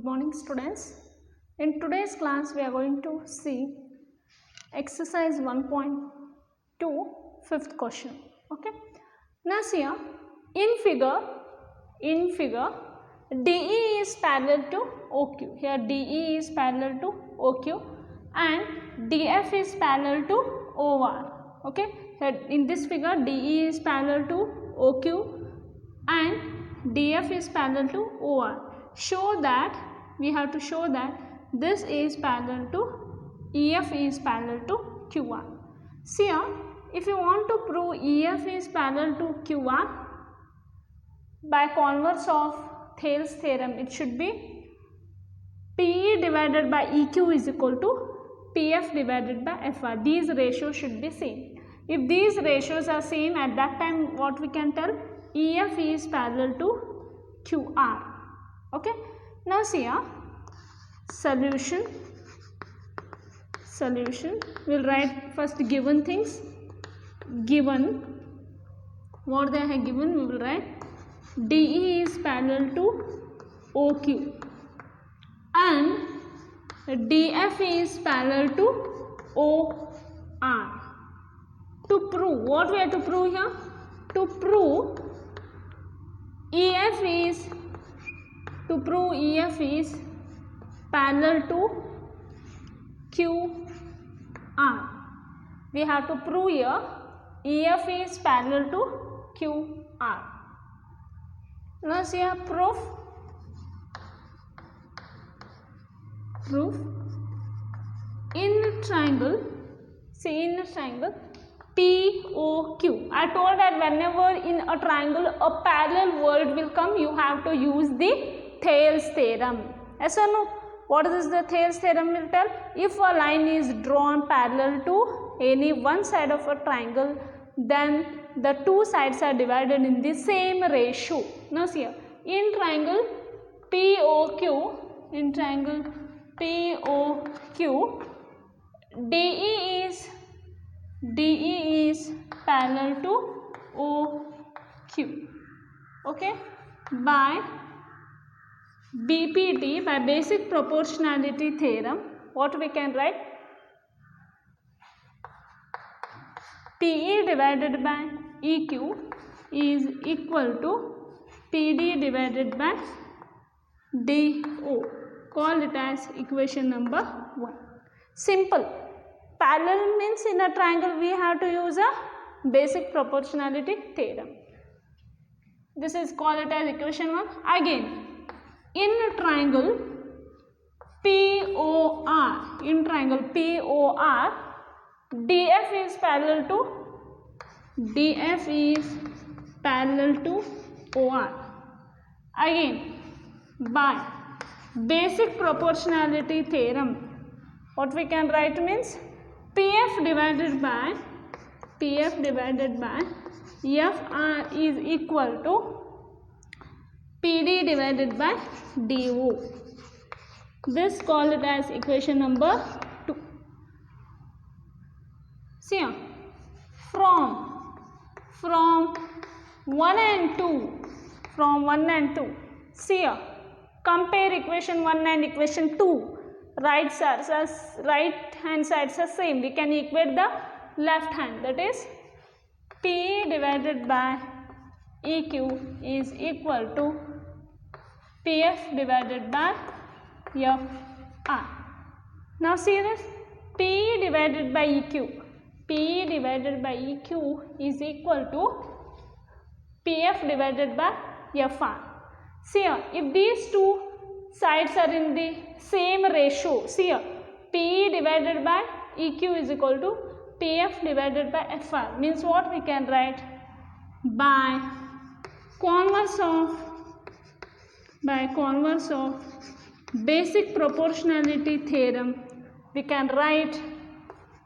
morning students. In today's class we are going to see exercise 1.2 fifth question. Okay. Now see here, in figure DE is parallel to OQ. Here DE is parallel to OQ and DF is parallel to OR. Okay. Here in this figure DE is parallel to OQ and DF is parallel to OR. We have to show that this is parallel to EF is parallel to QR. See here, if you want to prove EF is parallel to QR by converse of Thales theorem, it should be PE divided by EQ is equal to PF divided by FR. These ratios should be same. If these ratios are same, at that time what we can tell, EF is parallel to QR. Okay. Now see here, solution. We'll write first given things. Given what they have given, we will write DE is parallel to OQ and DF is parallel to OR. To prove, what we have to prove here? To prove EF is parallel to QR. We have to prove here EF is parallel to QR. Now see here, proof. In triangle, POQ. I told that whenever in a triangle a parallel word will come, you have to use the Thales theorem. Yes or no? What is the Thales theorem will tell? If a line is drawn parallel to any one side of a triangle, then the two sides are divided in the same ratio. Now see here, in triangle POQ, DE is parallel to OQ. Okay, by BPT, by basic proportionality theorem, what we can write? PE divided by EQ is equal to PD divided by DO. Call it as equation number 1. Simple. Parallel means in a triangle we have to use a basic proportionality theorem. This is called it as equation 1. Again, in a triangle POR, DF is parallel to OR. Again, by basic proportionality theorem, what we can write means PF divided by FR is equal to PD divided by DO. This call it as equation number 2. See here, from 1 and 2, see here, compare equation 1 and equation 2. Right hand sides are same. We can equate the left hand, that is PE divided by EQ is equal to PF divided by FR. Now see this, PE divided by EQ is equal to PF divided by FR. See here, if these two sides are in the same ratio, see here, PE divided by EQ is equal to PF divided by FR, means what we can write? By converse of basic proportionality theorem, we can write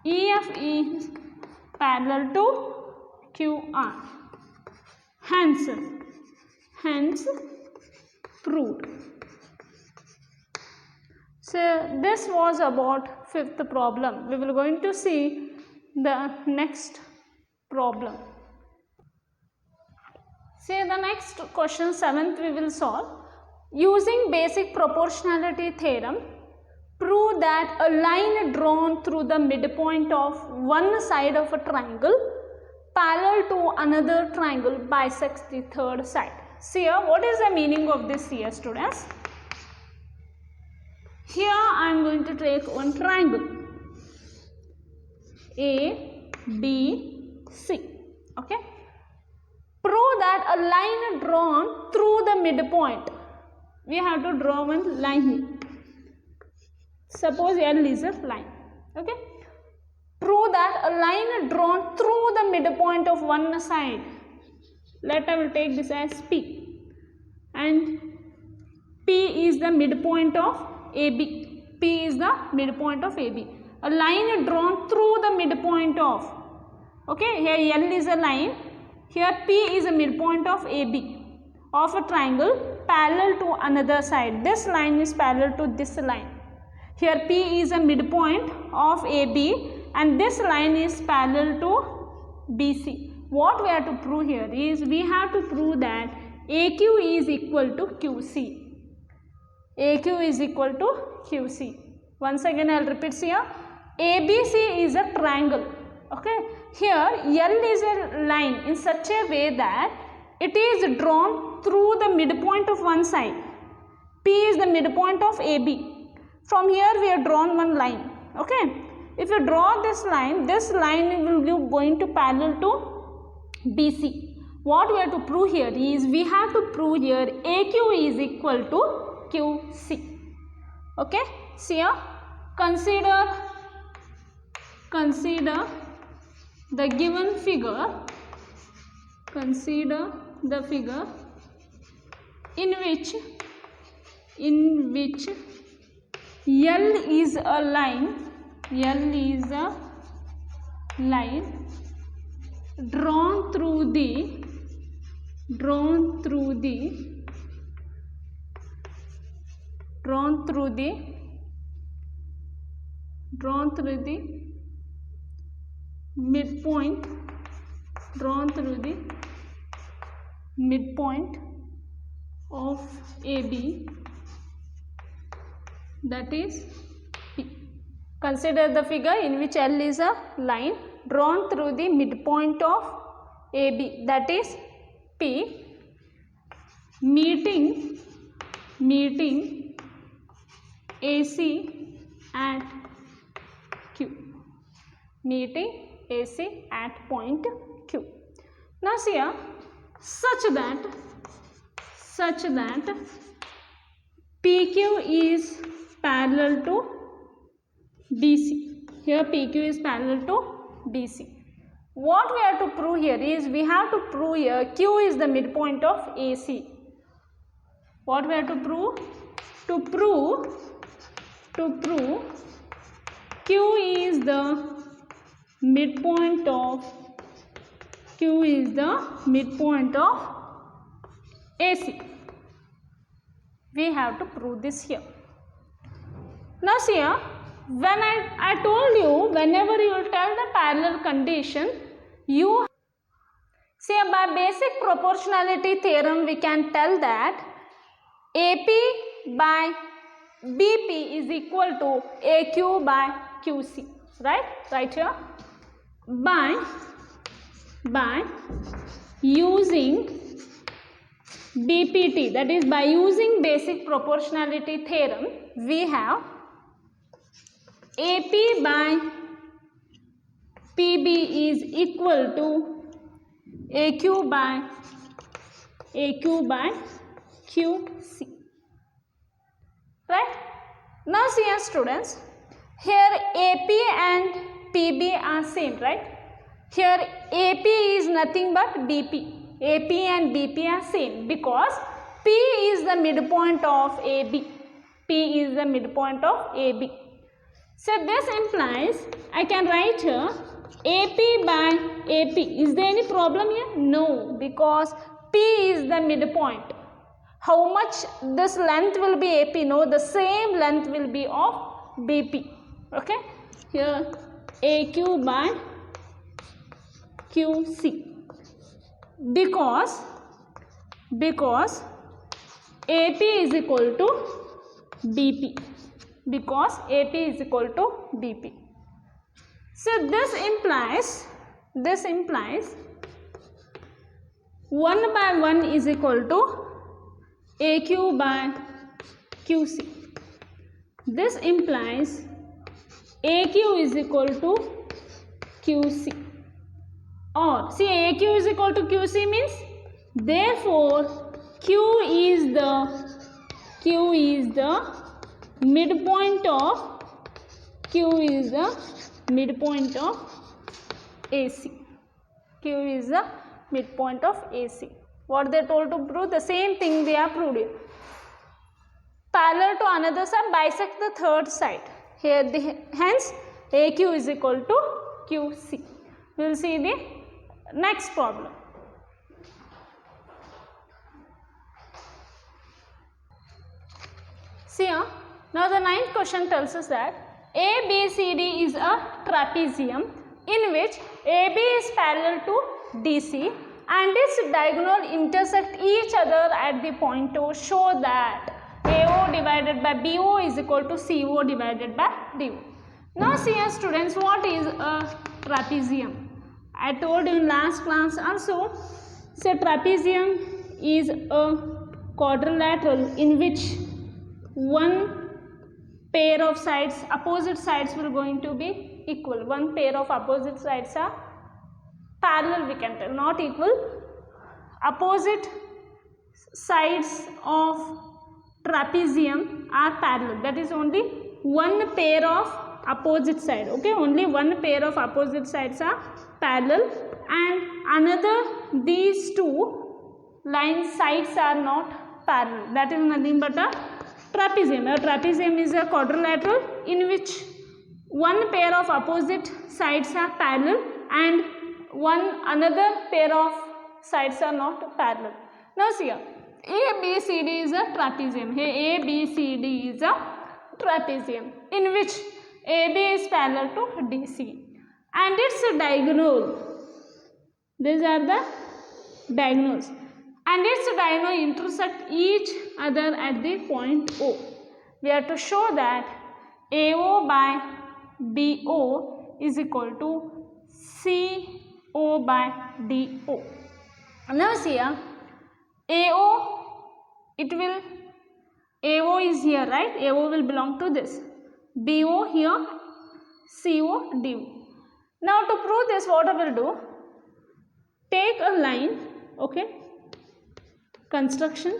EF is parallel to QR. Hence proved. So this was about fifth problem. We will going to see the next problem. See the next question, 7th we will solve. Using basic proportionality theorem, prove that a line drawn through the midpoint of one side of a triangle parallel to another triangle bisects the third side. See here, what is the meaning of this here, students? Here I am going to take one triangle A, B, C. Okay. Prove that a line drawn through the midpoint. We have to draw one line here. Suppose L is a line. Okay. Prove that a line drawn through the midpoint of one side. I will take this as P. And P is the midpoint of AB. P is the midpoint of AB. A line drawn through the midpoint of. Okay. Here L is a line. Here P is a midpoint of AB of a triangle parallel to another side. This line is parallel to this line. Here P is a midpoint of AB and this line is parallel to BC. What we have to prove here is we have to prove that AQ is equal to QC. AQ is equal to QC. Once again I will repeat here. ABC is a triangle. Okay. Here L is a line in such a way that it is drawn through the midpoint of one side. P is the midpoint of AB. From here we have drawn one line. Okay. If you draw this line will be going to parallel to BC. What we have to prove here is we have to prove here AQ is equal to QC. Okay. See here. Consider the given figure. Consider the figure in which L is a line. L is a line drawn through the midpoint of AB, that is P. Consider the figure in which L is a line drawn through the midpoint of AB, that is P, meeting AC at Q. Meeting AC at point Q. Now see here, such that PQ is parallel to BC. Here PQ is parallel to BC. What we have to prove here is we have to prove here Q is the midpoint of AC. What we have to prove? To prove Q is the midpoint of AC. We have to prove this here. Now see here, when I told you whenever you will tell the parallel condition, you see by basic proportionality theorem we can tell that AP by BP is equal to AQ by QC, right? Right here. By using BPT, that is by using basic proportionality theorem, we have AP by PB is equal to AQ by QC. Right? Now see here students, here AP and PB are same, right? Here AP is nothing but BP. AP and BP are same because P is the midpoint of AB. P is the midpoint of AB. So this implies I can write here AP by AP. Is there any problem here? No, because P is the midpoint. How much this length will be AP? No, the same length will be of BP. Okay. Here AQ by QC. Because AP is equal to BP, because AP is equal to BP. So this implies 1 by 1 is equal to AQ by QC. This implies AQ is equal to QC. Or see, AQ is equal to QC means, therefore Q is the midpoint of AC. Q is the midpoint of AC. What they told to prove? The same thing they are proved here. Parallel to another side, bisect the third side. Here, hence AQ is equal to QC. We will see the next problem. See here, now the ninth question tells us that ABCD is a trapezium in which AB is parallel to DC and its diagonal intersect each other at the point O. Show that AO divided by BO is equal to CO divided by DO. Now see here students, what is a trapezium? I told you in last class also, say trapezium is a quadrilateral in which one pair of sides, opposite sides will going to be equal. One pair of opposite sides are parallel, we can tell, not equal. Opposite sides of trapezium are parallel. That is only one pair of opposite side. Okay, only one pair of opposite sides are parallel, and another these two line sides are not parallel. That is nothing but a trapezium. A trapezium is a quadrilateral in which one pair of opposite sides are parallel and another pair of sides are not parallel. Now see here, ABCD is a trapezium. Here ABCD is a trapezium in which AB is parallel to DC and its diagonal. These are the diagonals, and its diagonal intersect each other at the point O. We have to show that AO by BO is equal to CO by DO. Now see here, AO is here, right? AO will belong to this. BO here, CO, DO. Now to prove this, what I will do? Take a line, okay? Construction.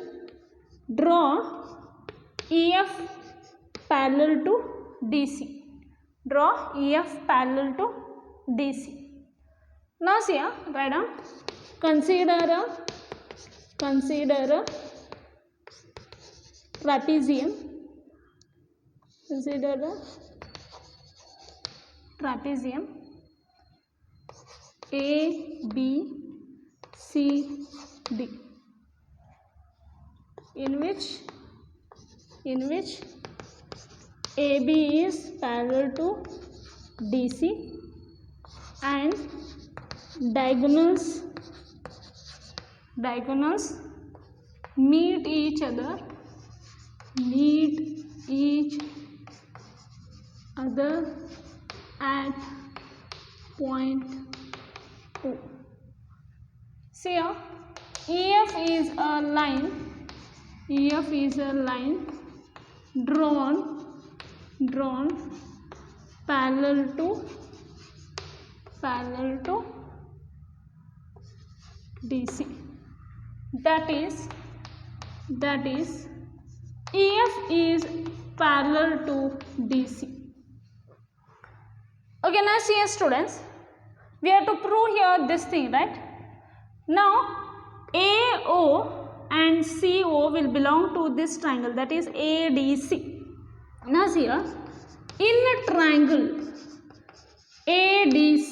Draw EF parallel to DC. Draw EF parallel to DC. Now see here, write down. Consider a trapezium. Consider a trapezium A, B, C, D in which AB is parallel to DC and diagonals meet each other at point O. See here, EF is a line drawn parallel to DC. That is EF is parallel to DC. Okay, now see here students, we have to prove here this thing, right? Now AO and CO will belong to this triangle, that is ADC. Now see here, in a triangle ADC,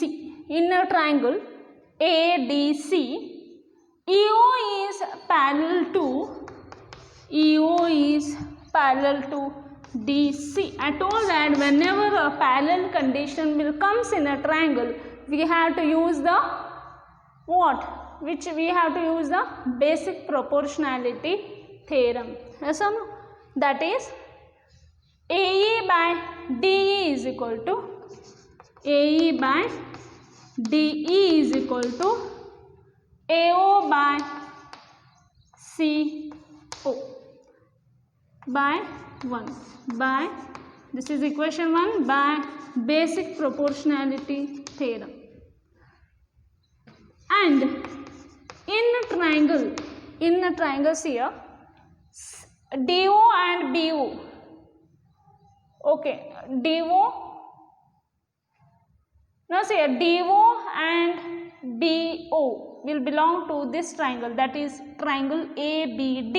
EO is parallel to DC. I told that whenever a parallel condition will comes in a triangle, we have to use the what? We have to use the basic proportionality theorem. Yes or no? That is AE by DE is equal to AE by DE is equal to AO by CO by 1 by, this is equation 1, by basic proportionality theorem. And in the triangles here, DO and BO, okay, now see DO and BO will belong to this triangle, that is triangle ABD.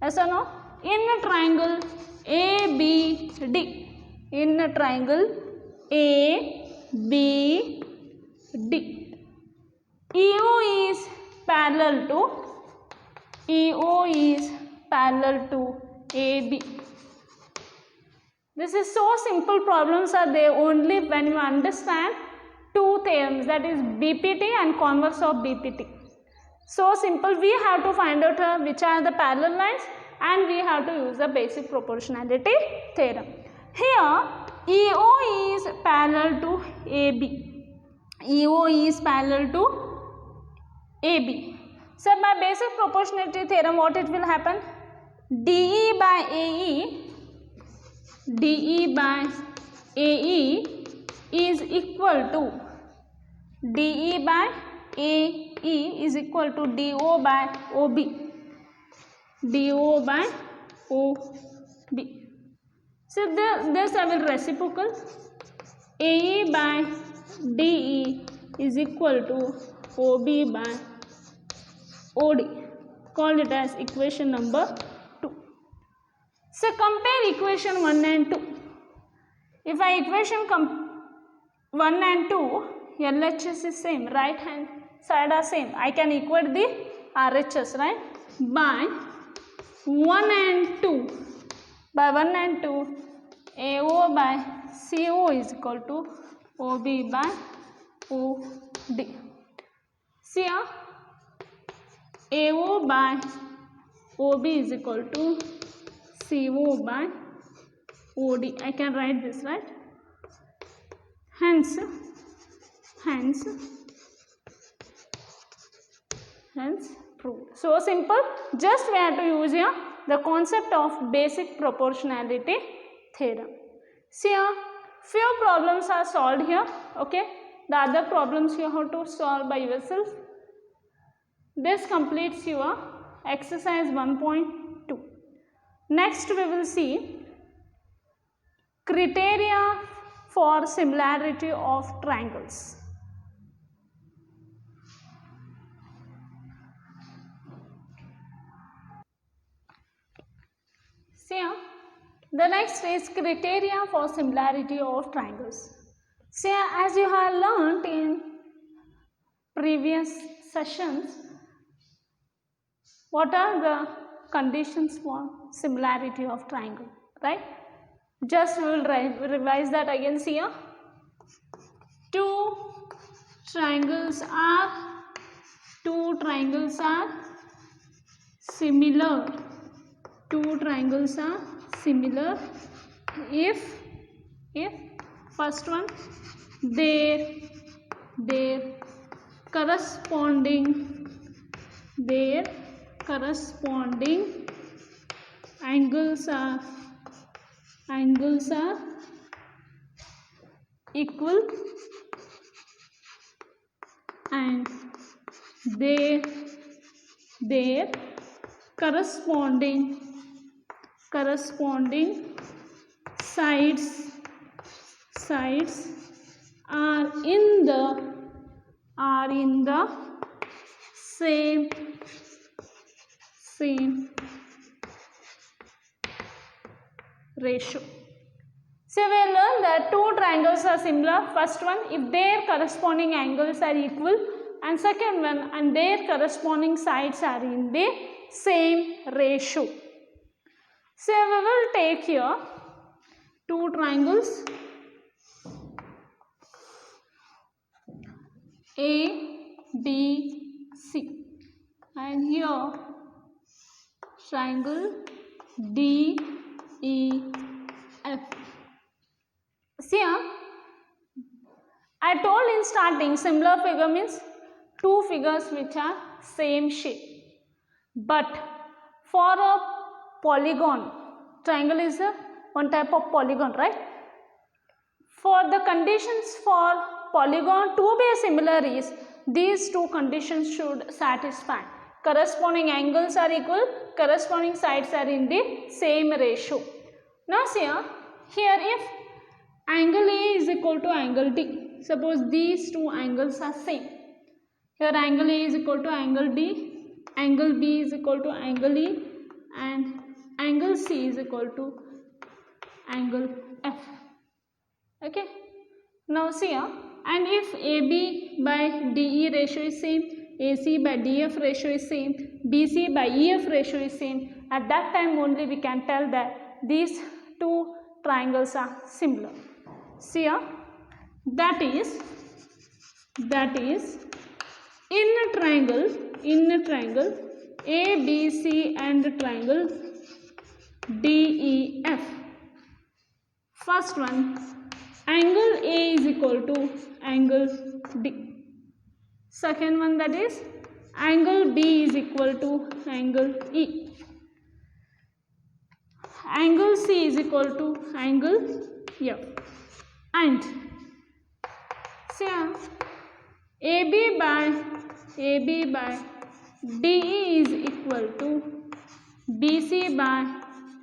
Yes or no? In the triangle ABD, in the triangle ABD, EO is parallel to AB. This is so simple. Problems are there only when you understand two theorems, that is BPT and converse of BPT. So simple. We have to find out which are the parallel lines, and we have to use the basic proportionality theorem. Here EO is parallel to AB. EO is parallel to AB. So by basic proportionality theorem, what it will happen? DE by AE is equal to DE by AE is equal to DO by OB. DO by OB. So this I will reciprocal. AE by DE is equal to OB by OD. Call it as equation number 2. So compare equation 1 and 2. If I equation 1 and 2, LHS is same, right hand side are same. I can equate the RHS, right? By 1 and 2. By 1 and 2, AO by CO is equal to OB by OD. See here, AO by OB is equal to CO by OD. I can write this, right? Hence proved. So simple. Just we have to use here the concept of basic proportionality theorem. See here, few problems are solved here. Okay, the other problems you have to solve by yourself. This completes your exercise 1.2. Next we will see criteria for similarity of triangles. See here, the next is criteria for similarity of triangles. See here, as you have learnt in previous sessions, what are the conditions for similarity of triangle, right? Just we will revise that again. See here, two triangles are similar. Two triangles are similar if first one, their corresponding angles are equal, and their corresponding sides are in the same ratio. So we learn that two triangles are similar. First one, if their corresponding angles are equal, and second one, and their corresponding sides are in the same ratio. So we will take here two triangles A, B, C, and here triangle DEF. See here, I told in starting similar figure means two figures which are same shape. But for a polygon, triangle is a one type of polygon, right? For the conditions for polygon to be similar is these two conditions should satisfy. Corresponding angles are equal, corresponding sides are in the same ratio. Now see here if angle A is equal to angle D, suppose these two angles are same. Here angle A is equal to angle D, angle B is equal to angle E, and angle C is equal to angle F. Okay. Now see here, and if AB by DE ratio is same, AC by DF ratio is same, BC by EF ratio is same, at that time only we can tell that these two triangles are similar. See here, that is in a triangle ABC and triangle DEF. First one, angle A is equal to angle D. Second one, that is angle B is equal to angle E. Angle C is equal to angle F. And see AB by DE is equal to BC by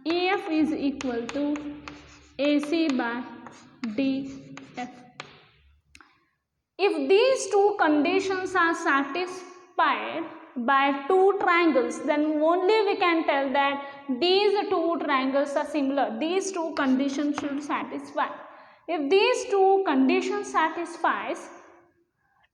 EF is equal to AC by DF. If these two conditions are satisfied by two triangles, then only we can tell that these two triangles are similar. These two conditions should satisfy. If these two conditions satisfies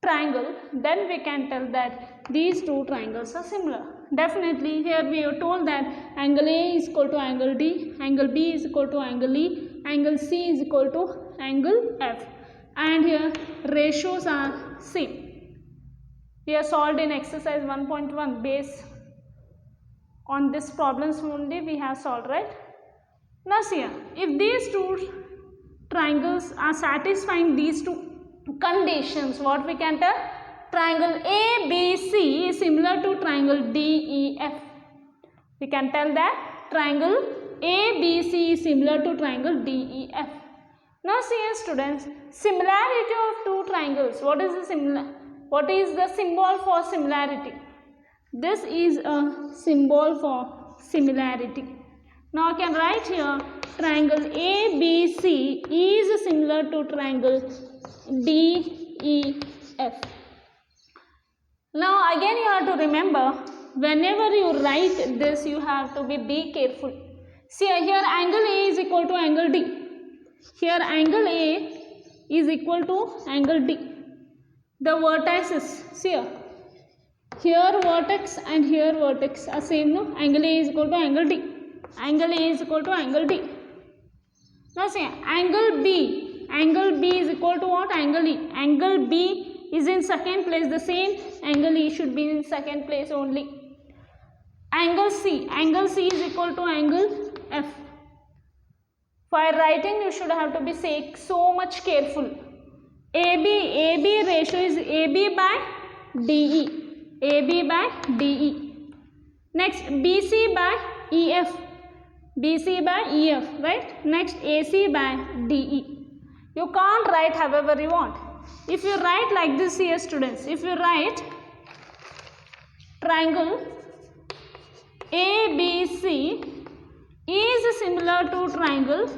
triangle, then we can tell that these two triangles are similar. Definitely here we are told that angle A is equal to angle D, angle B is equal to angle E, angle C is equal to angle F, and here ratios are same. We are solved in exercise 1.1 based on this problems only we have solved, right? Now see here, if these two triangles are satisfying these two conditions, what we can tell? Triangle ABC is similar to triangle DEF. We can tell that triangle ABC is similar to triangle DEF. Now see here students, similarity of two triangles. What is the symbol for similarity? This is a symbol for similarity. Now I can write here triangle ABC is similar to triangle DEF. Now again you have to remember, whenever you write this you have to be careful. See here angle A is equal to angle D. Here angle A is equal to angle D. The vertices, see here vertex and here vertex are same, no? Angle A is equal to angle D. Angle A is equal to angle D. Now see angle B is equal to what? Angle E. Angle B is in second place, the same angle E should be in second place only. Angle C is equal to angle F. While writing you should have to be so much careful. AB ratio is AB by DE. Next BC by EF, right? Next AC by DE. You can't write however you want. If you write like this here students, if you write triangle ABC is similar to triangle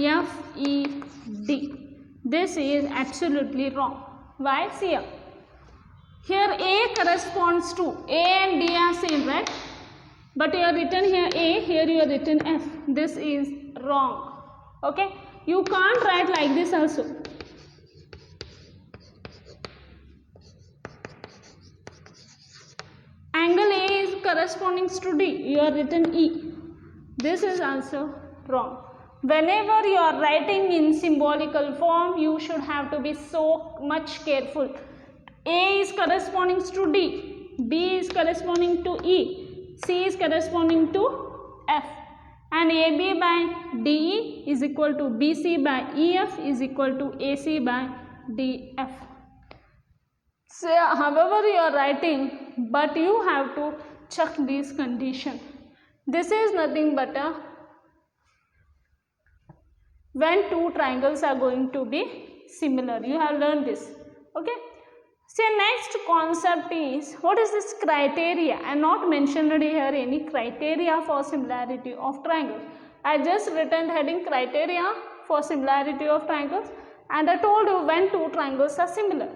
FED. This is absolutely wrong. Why? See here A corresponds to A and D are same, right? But you have written here A, here you have written F. This is wrong. Okay? You can't write like this also. Angle A is corresponding to D. You have written E. This is also wrong. Whenever you are writing in symbolical form, you should have to be so much careful. A is corresponding to D, B is corresponding to E, C is corresponding to F, and AB by DE is equal to BC by EF is equal to AC by DF. So however you are writing, but you have to check this condition. This is nothing but when two triangles are going to be similar. You have learned this. Okay. So next concept is, what is this criteria? I am not mentioned here any criteria for similarity of triangles. I just written heading criteria for similarity of triangles, and I told you when two triangles are similar.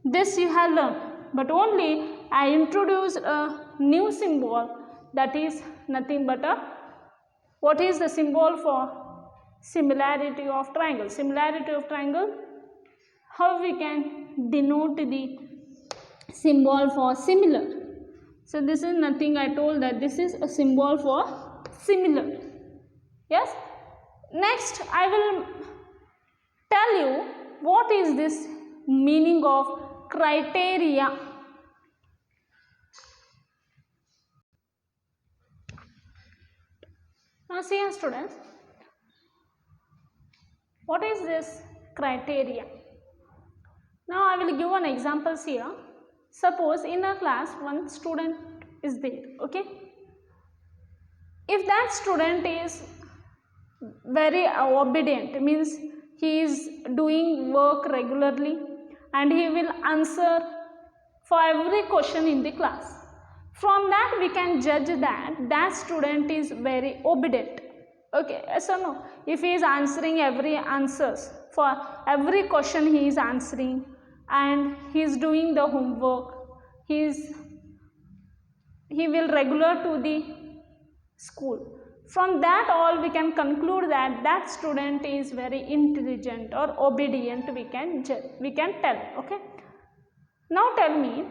This you have learned, but only I introduced a new symbol, that is nothing but what is the symbol for similarity of triangle? Similarity of triangle, how we can denote the symbol for similar? So this is nothing, I told that this is a symbol for similar. Yes. Next I will tell you what is this meaning of criteria. Now see here students, what is this criteria? Now I will give an examples here. Suppose in a class one student is there, okay. If that student is very obedient, means he is doing work regularly and he will answer for every question in the class. From that we can judge that that student is very obedient. Okay, yes or no? If he is answering every answers, for every question he is answering, and he is doing the homework, he will regular to the school. From that all we can conclude that that student is very intelligent or obedient, we can tell. Okay. Now tell me,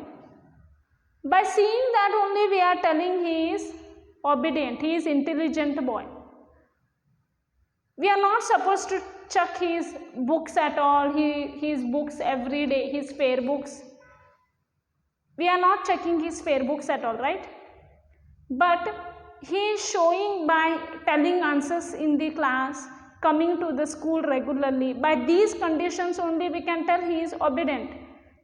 by seeing that only we are telling he is obedient, he is intelligent boy. We are not supposed to check his books at all, his books every day, his spare books. We are not checking his spare books at all, right? But he is showing by telling answers in the class, coming to the school regularly. By these conditions only we can tell he is obedient.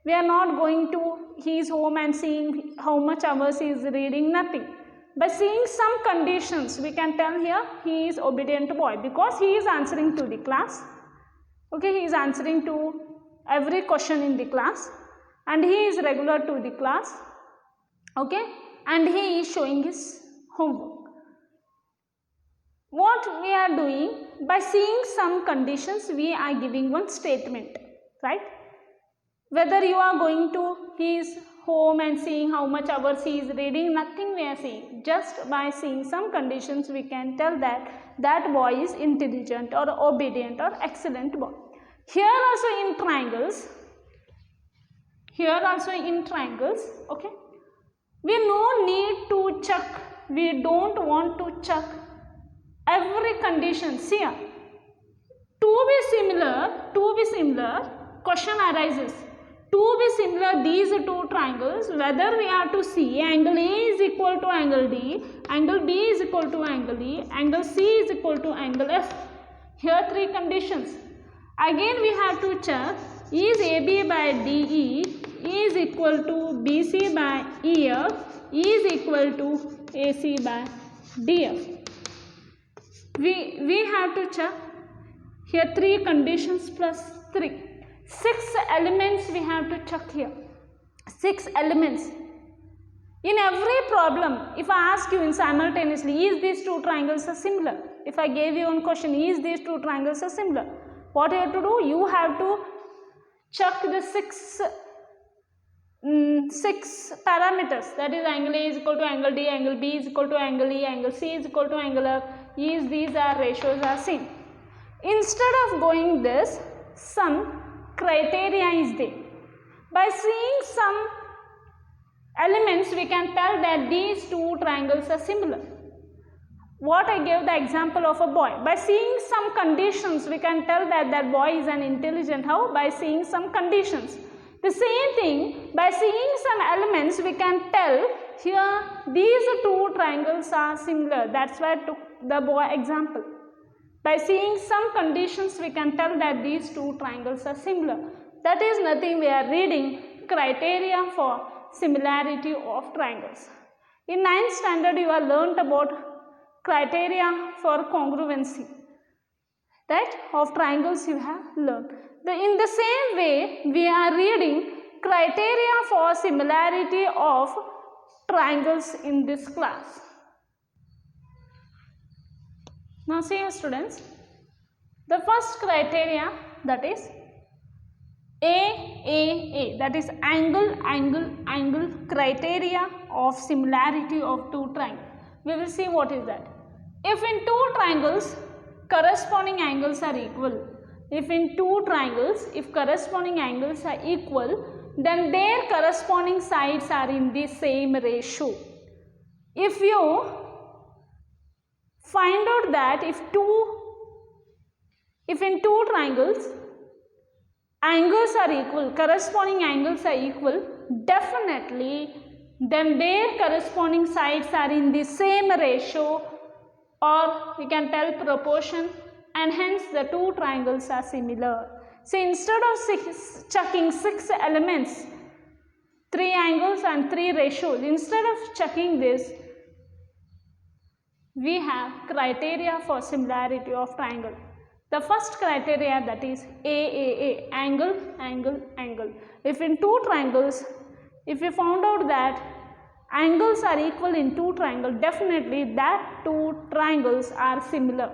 We are not going to his home and seeing how much hours he is reading, nothing. By seeing some conditions we can tell here he is obedient boy, because he is answering to the class. Okay, he is answering to every question in the class and he is regular to the class. Okay, and he is showing his homework. What we are doing, by seeing some conditions we are giving one statement, right? Whether you are going to his home and seeing how much hours he is reading, nothing we are seeing. Just by seeing some conditions we can tell that that boy is intelligent or obedient or excellent boy. Here also in triangles, okay, we no need to check, we don't want to check every condition. See here, to be similar, question arises. To be similar these two triangles, whether we have to see angle A is equal to angle D, angle B is equal to angle E, angle C is equal to angle F. Here three conditions. Again we have to check, is AB by DE is equal to BC by EF is equal to AC by DF. We have to check here three conditions plus 3. 6 elements we have to check here. 6 elements. In every problem, if I ask you in simultaneously, is these two triangles are similar? If I gave you one question, is these two triangles are similar? What you have to do? You have to check the 6 parameters. That is, angle A is equal to angle D, angle B is equal to angle E, angle C is equal to angle F. These are ratios are same. Instead of going this, some criteria is there. By seeing some elements we can tell that these two triangles are similar. What I gave the example of a boy. By seeing some conditions we can tell that that boy is an intelligent. How? By seeing some conditions. The same thing, by seeing some elements we can tell here these two triangles are similar. That's why I took the boy example. By seeing some conditions we can tell that these two triangles are similar. That is nothing, we are reading criteria for similarity of triangles. In 9th standard you have learnt about criteria for congruency, right, of triangles you have learned. In the same way we are reading criteria for similarity of triangles in this class. Now see students, the first criteria, that is AAA, that is angle criteria of similarity of two triangles. We will see what is that. If in two triangles corresponding angles are equal, if in two triangles, if corresponding angles are equal, then their corresponding sides are in the same ratio. If you find out that if in two triangles angles are equal, corresponding angles are equal, definitely then their corresponding sides are in the same ratio, or we can tell proportion, and hence the two triangles are similar. So instead of chucking 6 elements, 3 angles and 3 ratios, instead of chucking this, we have criteria for similarity of triangle. The first criteria, that is AAA, angle. If in two triangles, if we found out that angles are equal in two triangles, definitely that two triangles are similar.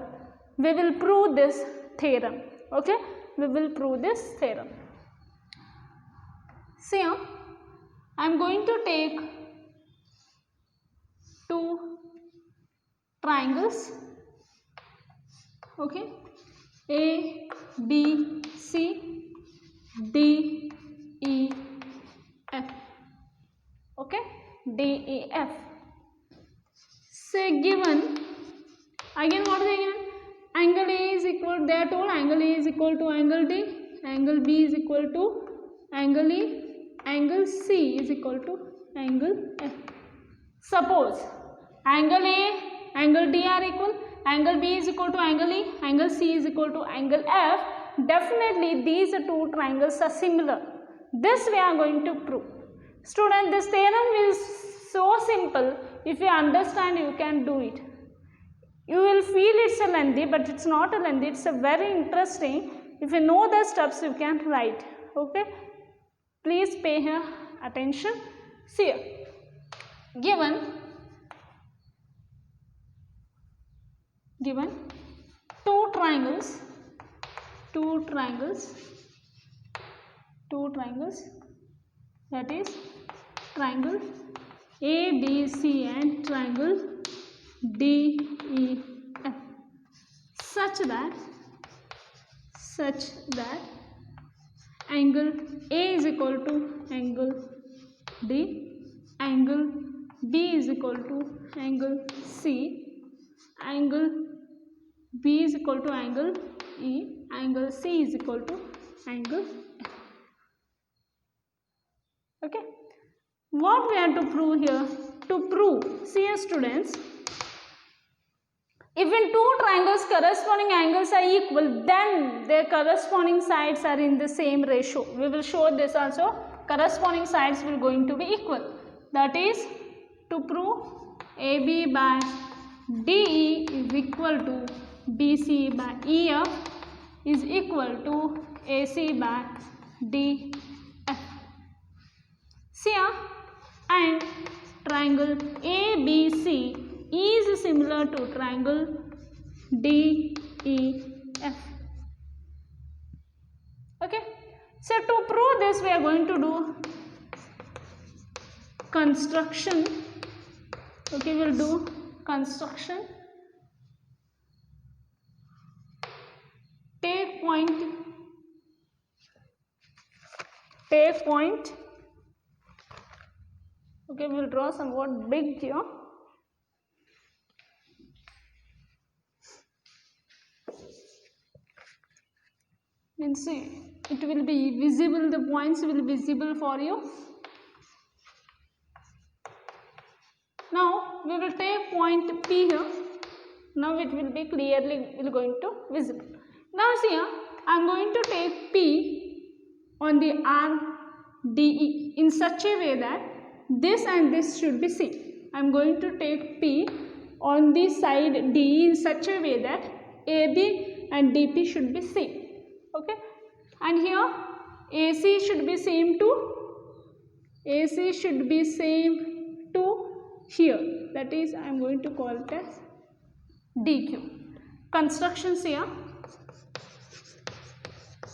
We will prove this theorem. Okay, we will prove this theorem. See here, I am going to take two triangles, okay, A, B, C, D, E, F, okay, D, E, F. Say given, again what is given? Angle A is equal, they are told angle A is equal to angle D, angle B is equal to angle E, angle C is equal to angle F. Suppose angle A, angle D are equal, angle B is equal to angle E, angle C is equal to angle F, definitely these two triangles are similar. This we are going to prove. Student, this theorem is so simple. If you understand, you can do it. You will feel it's a lengthy, but it's not a lengthy, it's a very interesting. If you know the steps, you can write. Okay, please pay here attention. See here, given two triangles, that is triangle ABC and triangle DEF, such that angle A is equal to angle D, angle B is equal to angle C, angle B is equal to angle E, angle C is equal to angle F. Okay, what we have to prove here? To prove, see here students, if in two triangles corresponding angles are equal, then their corresponding sides are in the same ratio. We will show this also. Corresponding sides will going to be equal. That is, to prove AB by DE is equal to BC by EF is equal to AC by DF. See here, and triangle ABC is similar to triangle DEF. Okay, so to prove this, we are going to do construction. Okay, we will do construction. Take point. Okay, we will draw somewhat big here. Means see, it will be visible, the points will be visible for you. Now we will take point P here. Now it will be clearly going to visible. Now see here, I am going to take P on the arm DE in such a way that this and this should be seen. I am going to take P on the side DE in such a way that AB and DP should be seen. Okay, and here AC should be same to here, that is I am going to call it as DQ. Constructions here,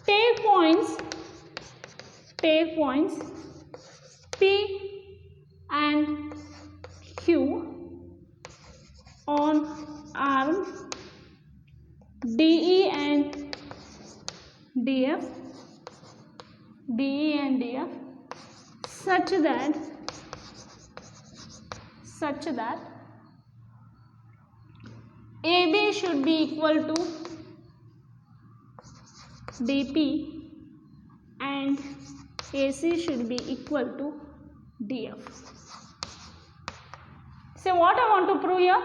take points P and Q on arm DE and DF such that AB should be equal to DP and AC should be equal to DF. So what I want to prove here,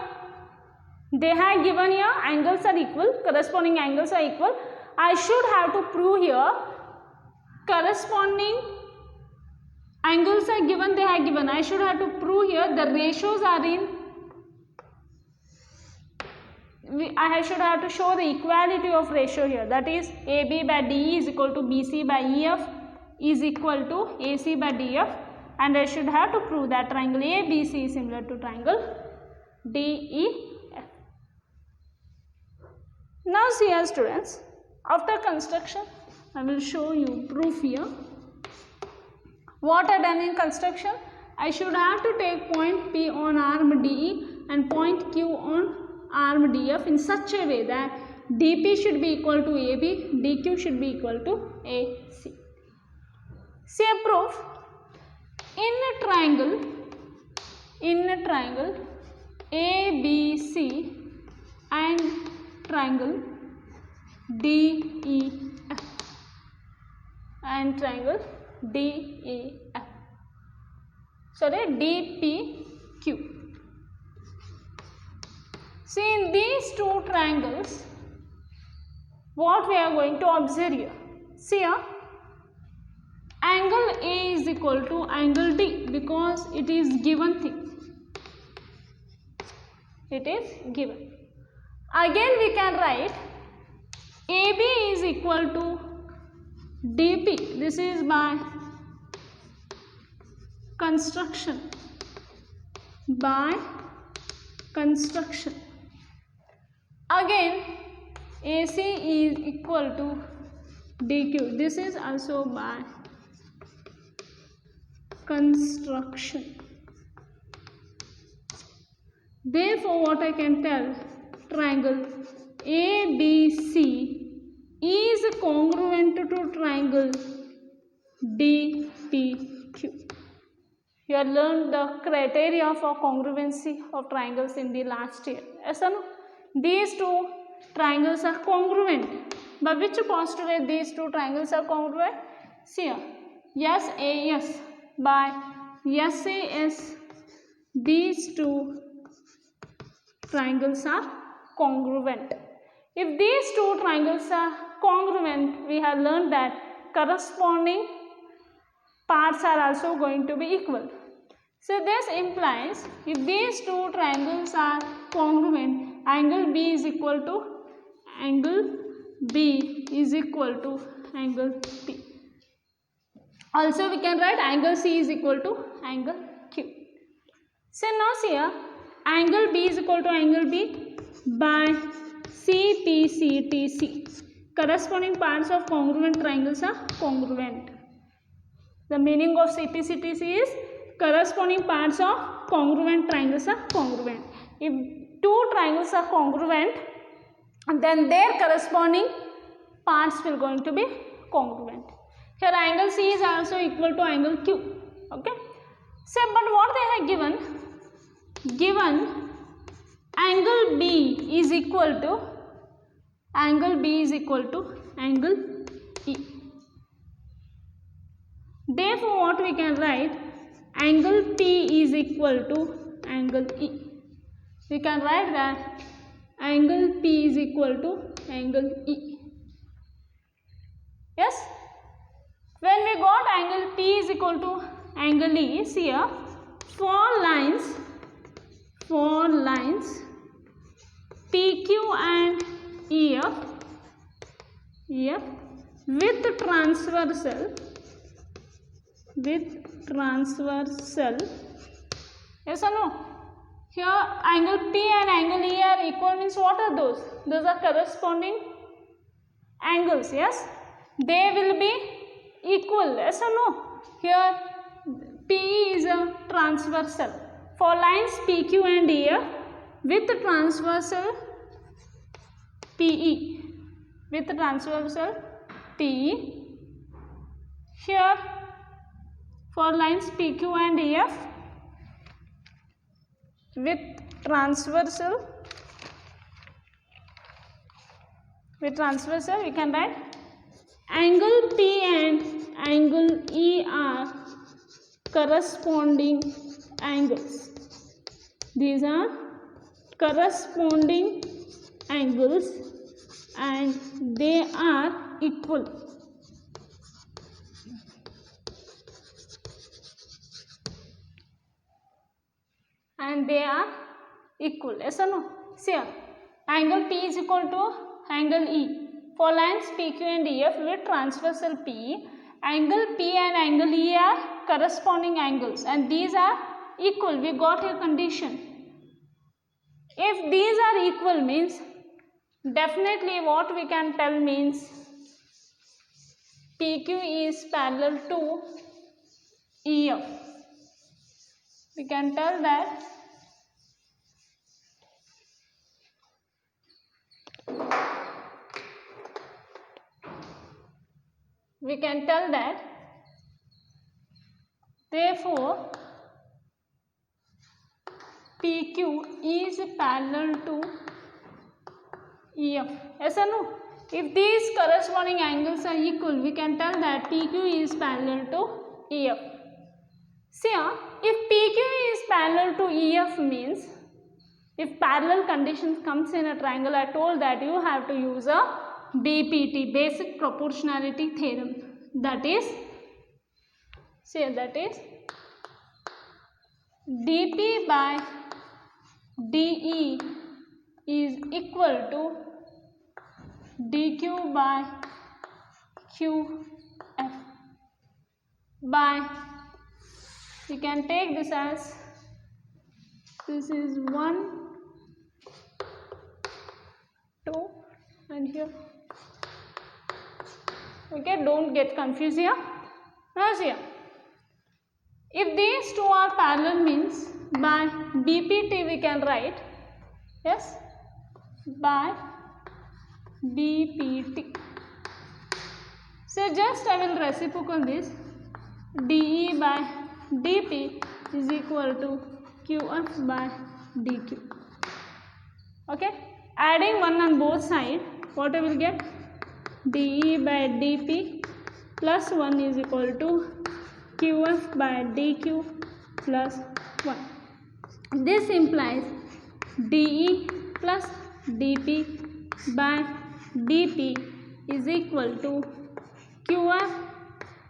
they have given here angles are equal, corresponding angles are equal. I should have to prove here corresponding angles are given, they have given. I should have to prove here the ratios are in, I should have to show the equality of ratio here, that is AB by DE is equal to BC by EF is equal to AC by DF, and I should have to prove that triangle ABC is similar to triangle DEF. Now see here students, after construction I will show you proof here. What I done in construction, I should have to take point P on arm DE and point Q on arm DF in such a way that DP should be equal to AB, DQ should be equal to AC. See a proof, in a triangle ABC and triangle DEF and triangle DEF, sorry DPQ. See, in these two triangles, what we are going to observe here, see here, angle A is equal to angle D because it is given thing, it is given. Again we can write AB is equal to DP, this is by construction, Again AC is equal to DQ, this is also by construction. Therefore what I can tell, triangle ABC is congruent to triangle DPQ. You have learned the criteria for congruency of triangles in the last year. Yes or no? These two triangles are congruent. By which postulate these two triangles are congruent? See here, SAS by SAS, these two triangles are congruent. If these two triangles are congruent, we have learned that corresponding parts are also going to be equal. So this implies if these two triangles are congruent, angle B is equal to angle P. Also we can write angle C is equal to angle Q. So now see here, angle B is equal to angle B by CPCTC. Corresponding parts of congruent triangles are congruent. The meaning of CPCTC is corresponding parts of congruent triangles are congruent. If two triangles are congruent, then their corresponding parts will going to be congruent. Here angle C is also equal to angle Q. Okay. So but what they have given angle B is equal to angle E. Therefore, what we can write, angle P is equal to angle E. We can write that angle P is equal to angle E. Yes? When we got angle P is equal to angle E, see here, four lines PQ and EF with transversal, yes or no? Here angle P and angle E are equal, means what are those? Those are corresponding angles, yes? They will be equal, yes or no? Here PE is a transversal. For lines PQ and EF with transversal PE, here for lines PQ and EF with transversal, we can write angle P and angle E are corresponding angles. These are corresponding angles and they are equal. Yes or no? See here, angle P is equal to angle E. For lines PQ and EF with transversal PE, angle P and angle E are corresponding angles and these are equal. We got a condition. If these are equal means, definitely what we can tell means PQ is parallel to EF. We can tell that therefore PQ is parallel to EF. Yes or no? If these corresponding angles are equal, we can tell that PQ is parallel to EF. See here, if PQ is parallel to EF means, if parallel conditions comes in a triangle, I told that you have to use a BPT, basic proportionality theorem. That is, dP by dE is equal to dQ by QF by, we can take this as, this is 1, 2 and here. Okay, don't get confused here. Now see here, if these two are parallel means by BPT we can write, yes, by BPT. So just I will reciprocal this, dE by dP is equal to QF by dQ. Okay, adding 1 on both sides, what I will get, dE by dP plus 1 is equal to QF by dQ plus 1. This implies dE plus dP by dP is equal to QF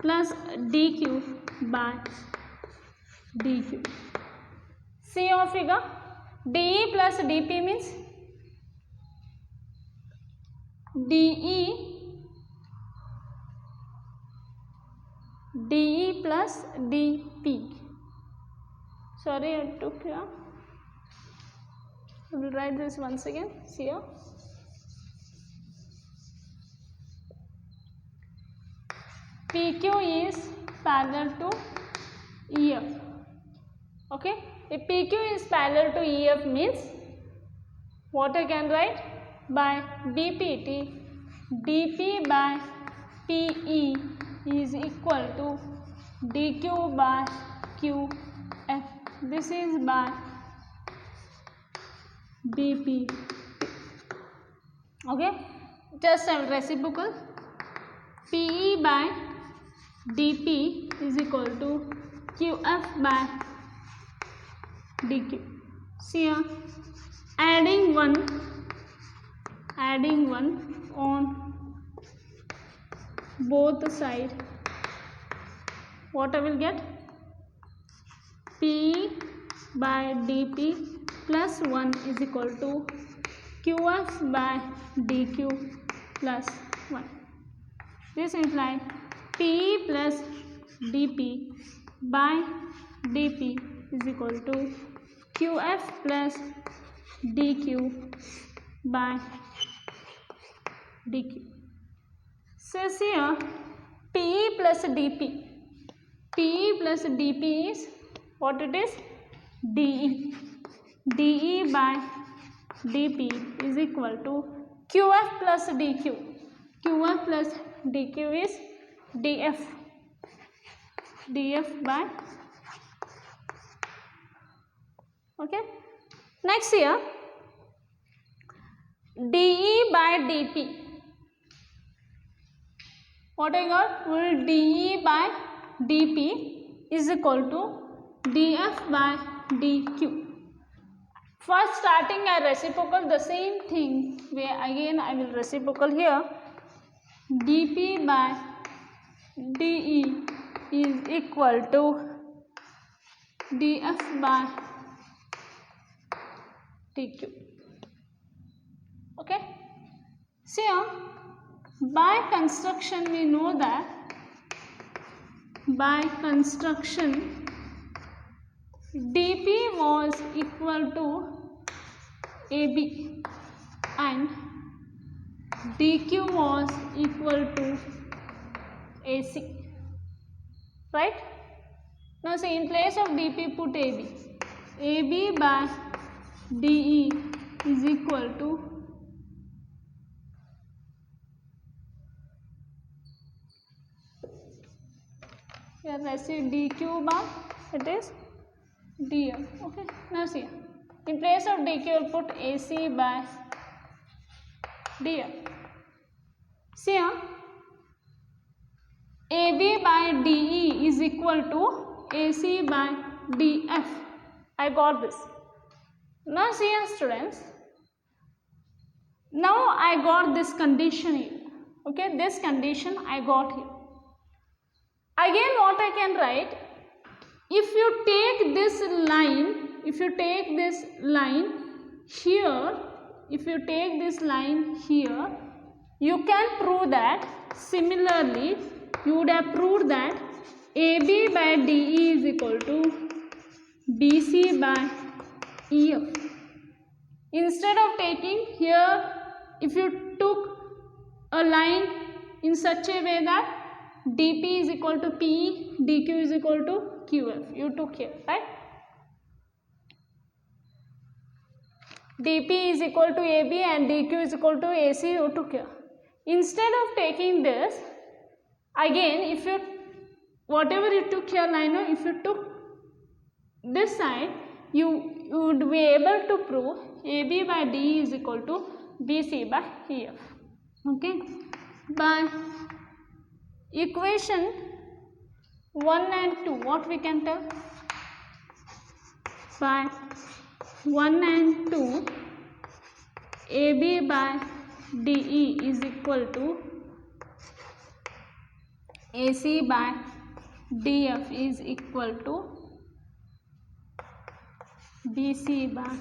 plus dQ by dQ. See your figure, dE plus dP means dE plus dP. Sorry, I took here. I will write this once again. See here. PQ is parallel to EF. Okay. If PQ is parallel to EF means, what I can write, by BPT, dP by PE is equal to dQ by QF. This is by BP. Okay, just a reciprocal, PE by dP is equal to QF by DQ. See here, adding one on both sides, what I will get? P by dP plus 1 is equal to QF by DQ plus 1. This implies P plus dP by dP is equal to QF plus DQ by DQ. So here P plus dP is what it is? DE. DE by dP is equal to QF plus DQ. QF plus DQ is DF. DF by, okay. Next here, DE by DP. What I got? Well, DE by DP is equal to DF by DQ. First starting a reciprocal, the same thing where again I will reciprocal here. DP by DE is equal to DF by DQ. Okay. See here, by construction we know that by construction DP was equal to AB and DQ was equal to AC. Right? Now see, in place of DP put AB. AB by DE is equal to here let's see DQ by it is DF. Okay. Now see, in place of DQ will put AC by DF. See here, AB by DE is equal to AC by DF. I got this. Now see here students, now I got this condition here. Okay, this condition I got here. Again what I can write, if you take this line here, you can prove that similarly you would have proved that AB by DE is equal to BC by EF. Instead of taking here, if you took a line in such a way that DP is equal to PE, DQ is equal to QF, you took here, right? DP is equal to AB and DQ is equal to AC, you took here. Instead of taking this, again if you, whatever you took here line, if you took this side, you would be able to prove AB by DE is equal to BC by EF. Okay, by equation 1 and 2, what we can tell? By 1 and 2, AB by DE is equal to AC by DF is equal to BC by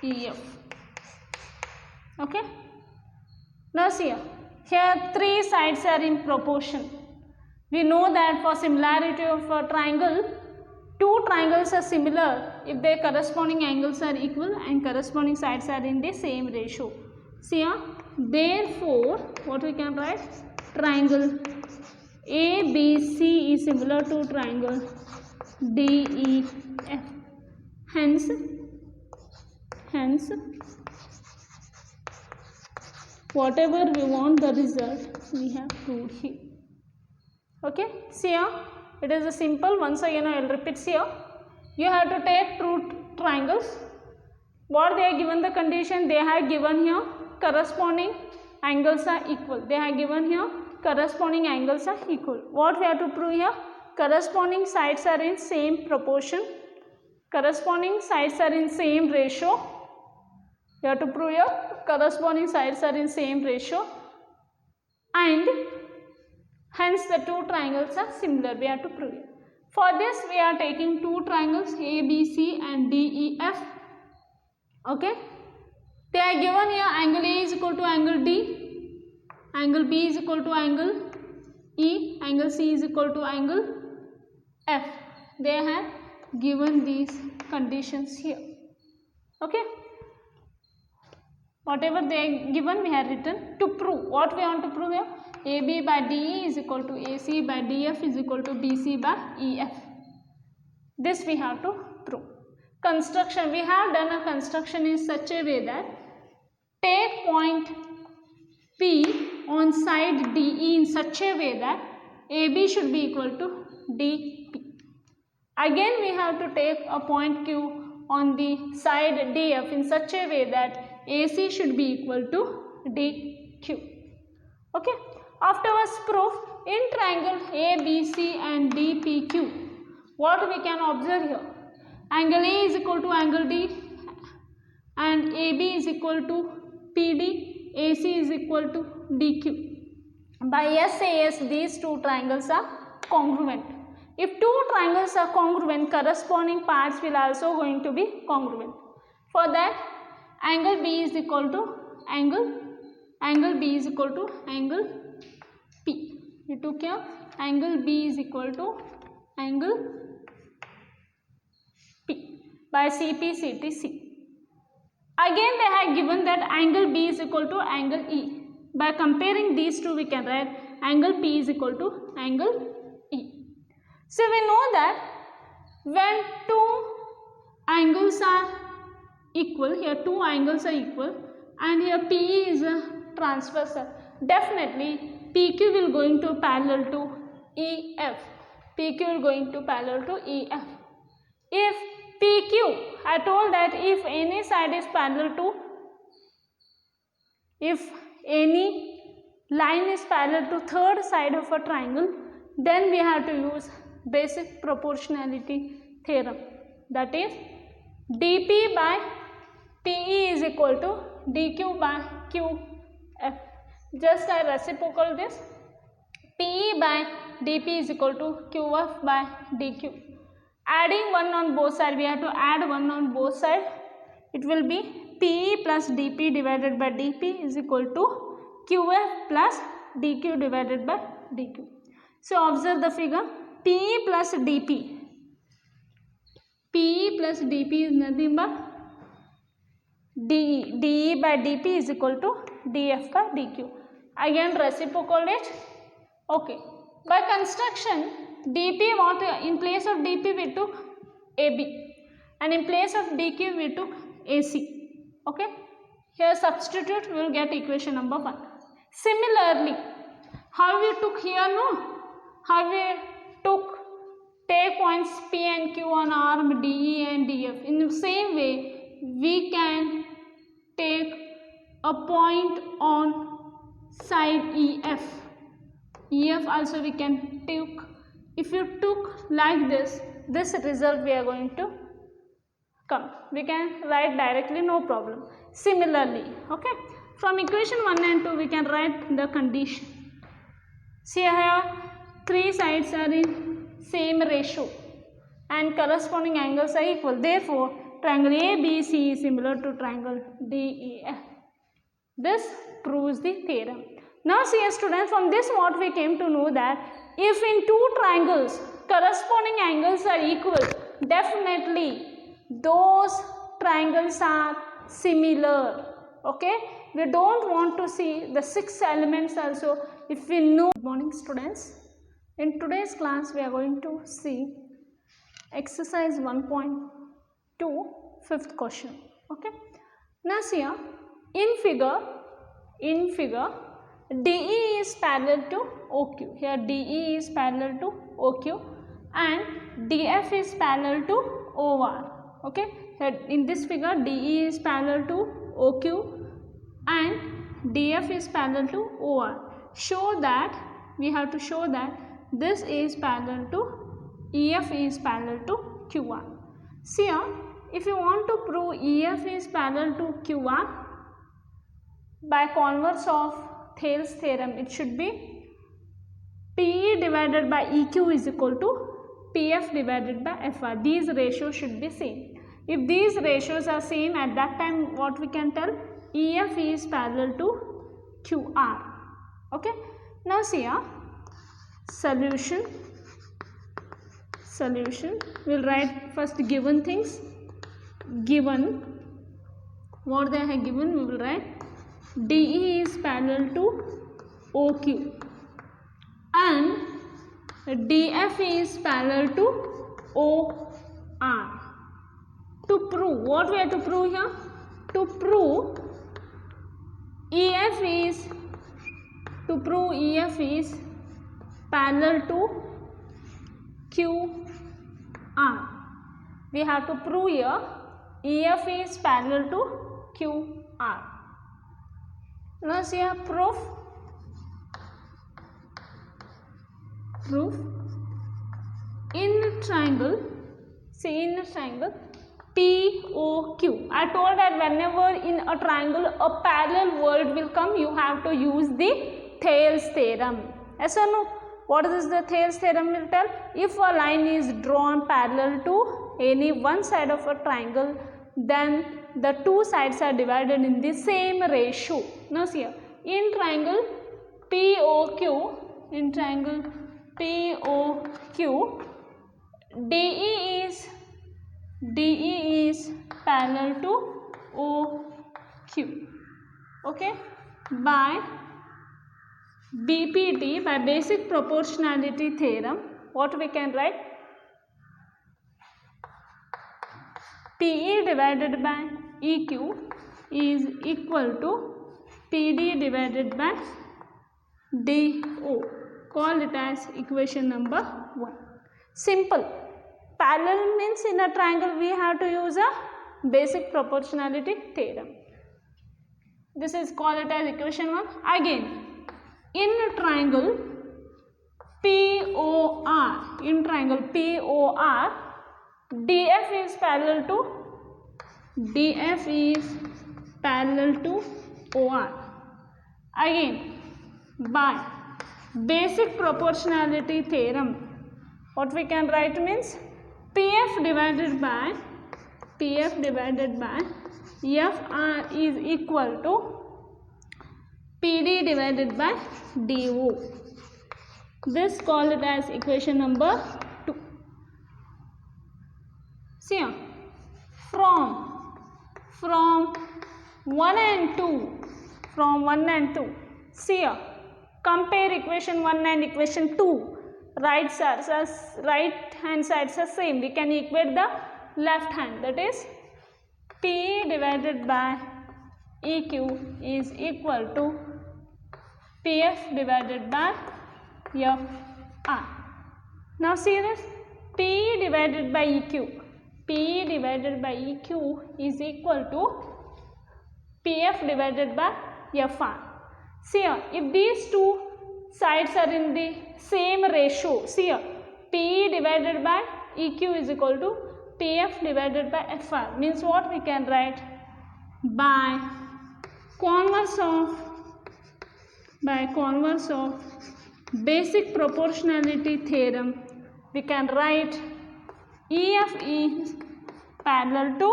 EF. Okay. Now see here three sides are in proportion. We know that for similarity of a triangle, two triangles are similar if their corresponding angles are equal and corresponding sides are in the same ratio. See here, therefore what we can write? Triangle ABC is similar to triangle DEF. Hence whatever we want the result we have proved here. Okay, see here, it is a simple, once again I will repeat here. You have to take two triangles. What they are given the condition, they have given here corresponding angles are equal. They have given here corresponding angles are equal. What we have to prove here? corresponding sides are in same proportion, corresponding sides are in same ratio. You have to prove your corresponding sides are in same ratio, and hence the two triangles are similar. We have to prove it. For this we are taking two triangles ABC and DEF. Okay, they are given here. Angle A is equal to angle D, angle B is equal to angle E, angle C is equal to angle F. They have given these conditions here. Okay, whatever they are given we have written. To prove, what we want to prove here, AB by DE is equal to AC by DF is equal to BC by EF. This we have to prove. Construction, we have done a construction in such a way that take point P on side DE in such a way that AB should be equal to DP. Again we have to take a point Q on the side DF in such a way that AC should be equal to DQ. Okay, afterwards proof, in triangle ABC and DPQ, what we can observe here, angle A is equal to angle D and AB is equal to PD, AC is equal to DQ. By SAS these two triangles are congruent. If two triangles are congruent, corresponding parts will also going to be congruent. For that, angle B is equal to angle B is equal to angle P. We took here angle B is equal to angle P by CP/CTC. Again they have given that angle B is equal to angle E. By comparing these two we can write angle P is equal to angle E. So we know that when two angles are equal, here two angles are equal and here PE is a transversal, definitely PQ will going to parallel to EF. PQ will going to parallel to EF. If PQ, I told that if any side is parallel to, if any line is parallel to third side of a triangle, then we have to use basic proportionality theorem. That is dP by PE is equal to dQ by QF. Just I reciprocal this. PE by dP is equal to QF by dQ. Adding 1 on both sides, we have to add 1 on both sides. It will be PE plus dP divided by dP is equal to QF plus dQ divided by dQ. So observe the figure. PE plus dP. PE plus dP is nothing but DE. DE by dP is equal to DF by dQ. Again reciprocal it. Okay. By construction, dP, what in place of dP we took AB and in place of dQ we took AC. Okay. Here substitute, we will get equation number 1. Similarly, how we took here, no? How we took, take points P and Q on arm DE and DF. In the same way, we can take a point on side EF. EF also we can take. If you took like this result we are going to come. We can write directly, no problem. Similarly, okay, from equation 1 and 2 we can write the condition. See here, three sides are in same ratio and corresponding angles are equal. Therefore, triangle ABC is similar to triangle DEF. This proves the theorem. Now see students, from this what we came to know that if in two triangles corresponding angles are equal, definitely those triangles are similar. Okay, we don't want to see the 6 elements also if we know. Good morning students. In today's class we are going to see exercise 1.2 fifth question. Okay, now see here, in figure DE is parallel to OQ. Here DE is parallel to OQ and DF is parallel to OR. Okay, here in this figure DE is parallel to OQ and DF is parallel to OR. Show that, we have to show that this is parallel to EF is parallel to QR. See here, if you want to prove EF is parallel to QR by converse of Thales theorem, it should be PE divided by EQ is equal to PF divided by FR. These ratios should be same. If these ratios are same, at that time what we can tell, EF is parallel to QR. Okay. Now see here, solution. We'll write first given things. Given what they have given, we will write DE is parallel to OQ and DF is parallel to OR. To prove, what we have to prove here? To prove EF is parallel to QR. We have to prove here EF is parallel to QR. Now see here, proof. In triangle, see in a triangle POQ. I told that whenever in a triangle a parallel word will come, you have to use the Thales theorem. Yes or no? What is the Thales theorem will tell? If a line is drawn parallel to any one side of a triangle, then the two sides are divided in the same ratio. Now see here, in triangle POQ, DE is parallel to OQ. Okay, by BPT, by basic proportionality theorem, what we can write? PE divided by EQ is equal to PD divided by DO. Call it as equation number 1. Simple. Parallel means in a triangle we have to use a basic proportionality theorem. This is called it as equation 1. Again, in a triangle POR, DF is parallel to OR. Again, by basic proportionality theorem, what we can write means PF divided by FR is equal to PD divided by DO. This call it as equation number 2. See here, from 1 and 2, see here, compare equation 1 and equation 2. Right hand sides are same. We can equate the left hand, that is P divided by EQ is equal to PF divided by FR. Now see this, P divided by EQ is equal to PF divided by FR. See here, if these two sides are in the same ratio, see here, P divided by EQ is equal to PF divided by FR, means what we can write? By converse of basic proportionality theorem, we can write EF is parallel to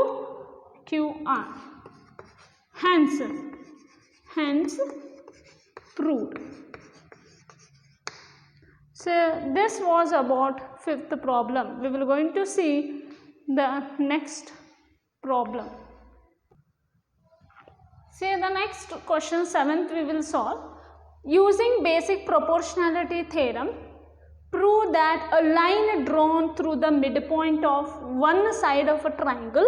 QR. Hence proved. So this was about 5th problem. We will going to see the next problem. See the next question, 7th we will solve. Using basic proportionality theorem, prove that a line drawn through the midpoint of one side of a triangle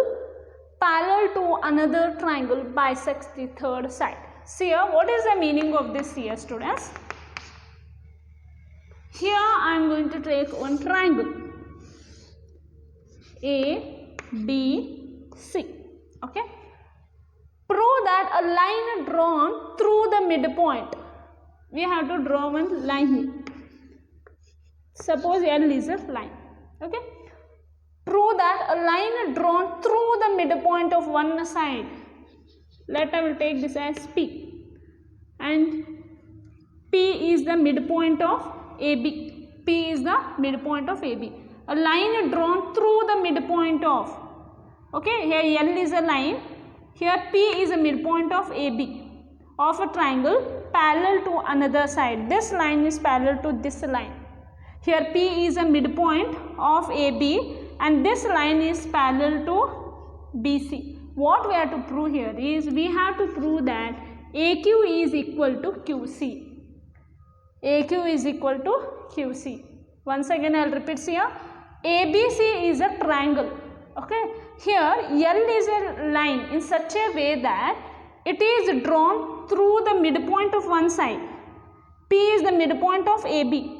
parallel to another triangle bisects the third side. See here, what is the meaning of this here, students? Here I am going to take one triangle A, B, C. Okay. Prove that a line drawn through the midpoint. We have to draw one line here. Suppose L is a line. Okay, prove that a line drawn through the midpoint of one side, let I will take this as P, and P is the midpoint of AB. P is the midpoint of AB. A line drawn through the midpoint of, okay, here L is a line, here P is a midpoint of AB of a triangle parallel to another side. This line is parallel to this line. Here P is a midpoint of AB and this line is parallel to BC. What we have to prove here is we have to prove that AQ is equal to QC. AQ is equal to QC. Once again I will repeat here. ABC is a triangle. Okay. Here L is a line in such a way that it is drawn through the midpoint of one side. P is the midpoint of AB.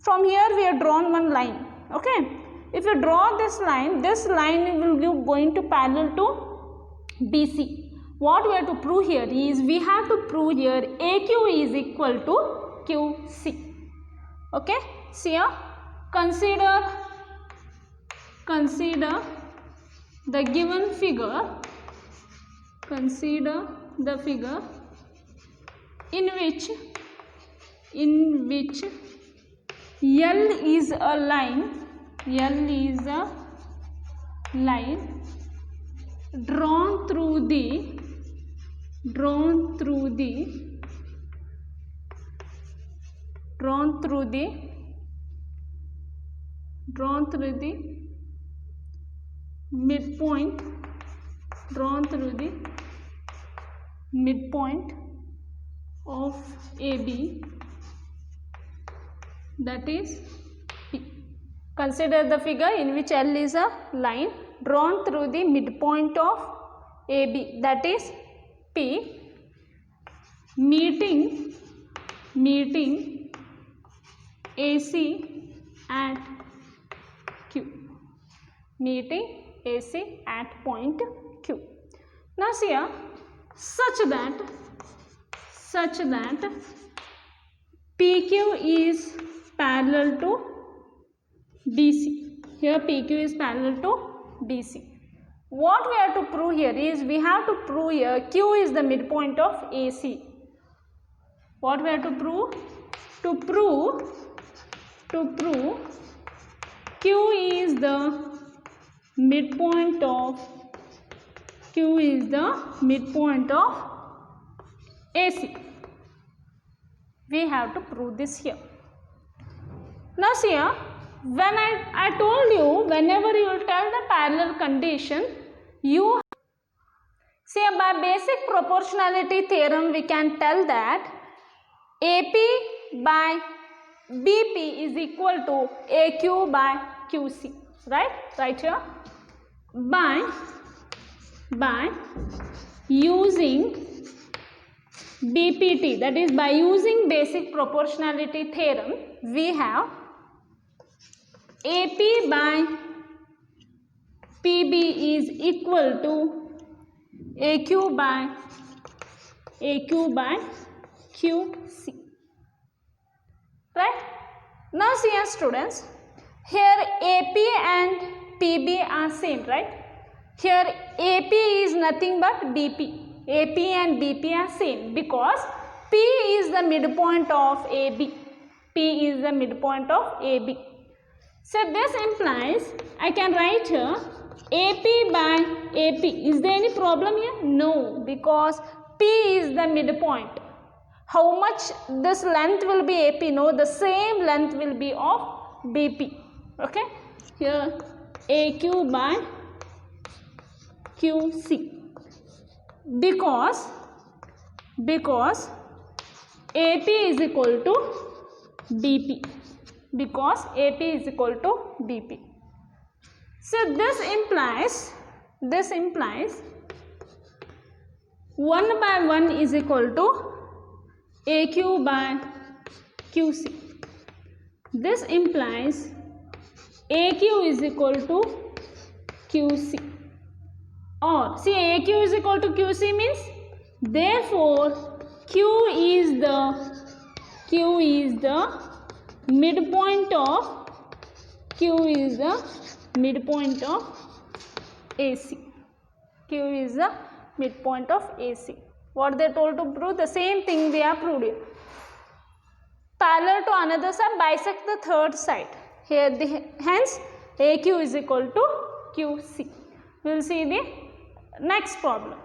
From here we have drawn one line. Okay. If you draw this line will be going to parallel to BC. What we have to prove here is we have to prove here AQ is equal to QC. Okay. See here, consider the given figure. Consider the figure in which L is a line. L is a line drawn through the midpoint of AB, that is P. Consider the figure in which L is a line drawn through the midpoint of AB, that is P, meeting AC at Q. Meeting AC at point Q. Now see here, such that PQ is parallel to BC. Here PQ is parallel to BC. What we have to prove here is we have to prove here Q is the midpoint of AC. What we have to prove? To prove Q is the midpoint of AC. We have to prove this here. Now see here, when I told you whenever you will tell the parallel condition, you see by basic proportionality theorem we can tell that AP by BP is equal to AQ by QC, right? Right here. By using BPT, that is by using basic proportionality theorem, we have AP by PB is equal to AQ by QC. Right? Now see here students, here AP and PB are same, right? Here AP is nothing but BP. AP and BP are same because P is the midpoint of AB. P is the midpoint of AB. So this implies I can write here AP by AP. Is there any problem here? No, because P is the midpoint. How much this length will be AP? No, the same length will be of BP. Okay. Here AQ by QC. Because AP is equal to BP. Because AP is equal to BP. So this implies 1 by 1 is equal to AQ by QC. This implies AQ is equal to QC. Or see, AQ is equal to QC means therefore Q is the midpoint of Q is the midpoint of AC. Q is the midpoint of AC. What they told to prove? The same thing we have proved here. Parallel to another side, bisect the third side. Here, hence AQ is equal to QC. We will see the next problem.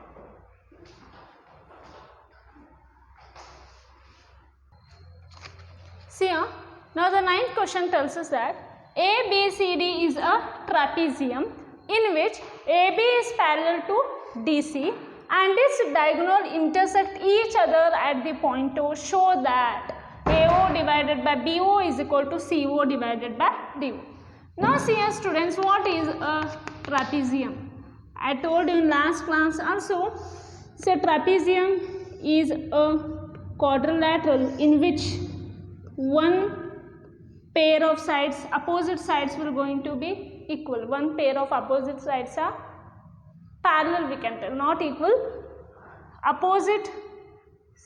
See here, now the ninth question tells us that ABCD is a trapezium in which AB is parallel to DC and its diagonal intersect each other at the point O. Show that AO divided by BO is equal to CO divided by DO. Now see here students, what is a trapezium? I told you in last class also, say trapezium is a quadrilateral in which one pair of sides, opposite sides will going to be equal. One pair of opposite sides are parallel, we can tell, not equal. Opposite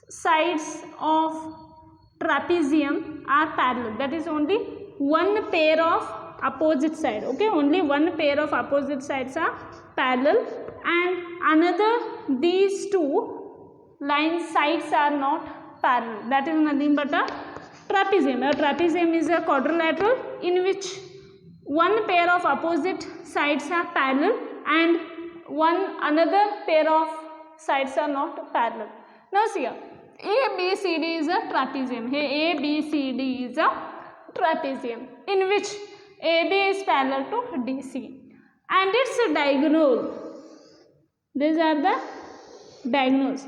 sides of trapezium are parallel. That is only one pair of opposite side. Okay, only one pair of opposite sides are parallel, and another these two line sides are not parallel. That is nothing but a trapezium. A trapezium is a quadrilateral in which one pair of opposite sides are parallel and another pair of sides are not parallel. Now see here, ABCD is a trapezium. Here ABCD is a trapezium in which AB is parallel to DC and its diagonal, these are the diagonals,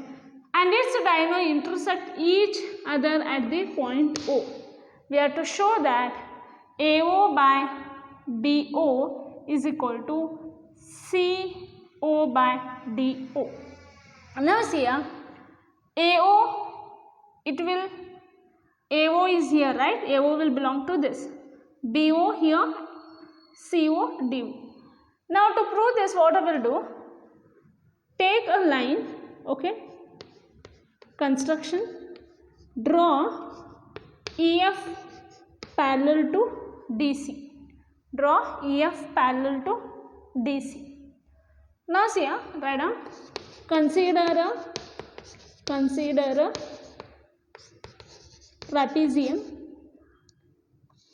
and its diagonal intersect each other at the point O. We have to show that AO by BO is equal to CO by DO. Now see here, AO is here, right? AO will belong to this. BO here, CO, DO. Now to prove this, what I will do? Take a line, okay? Construction. Draw EF parallel to DC. Draw EF parallel to DC. Now see here, write down. Consider a trapezium.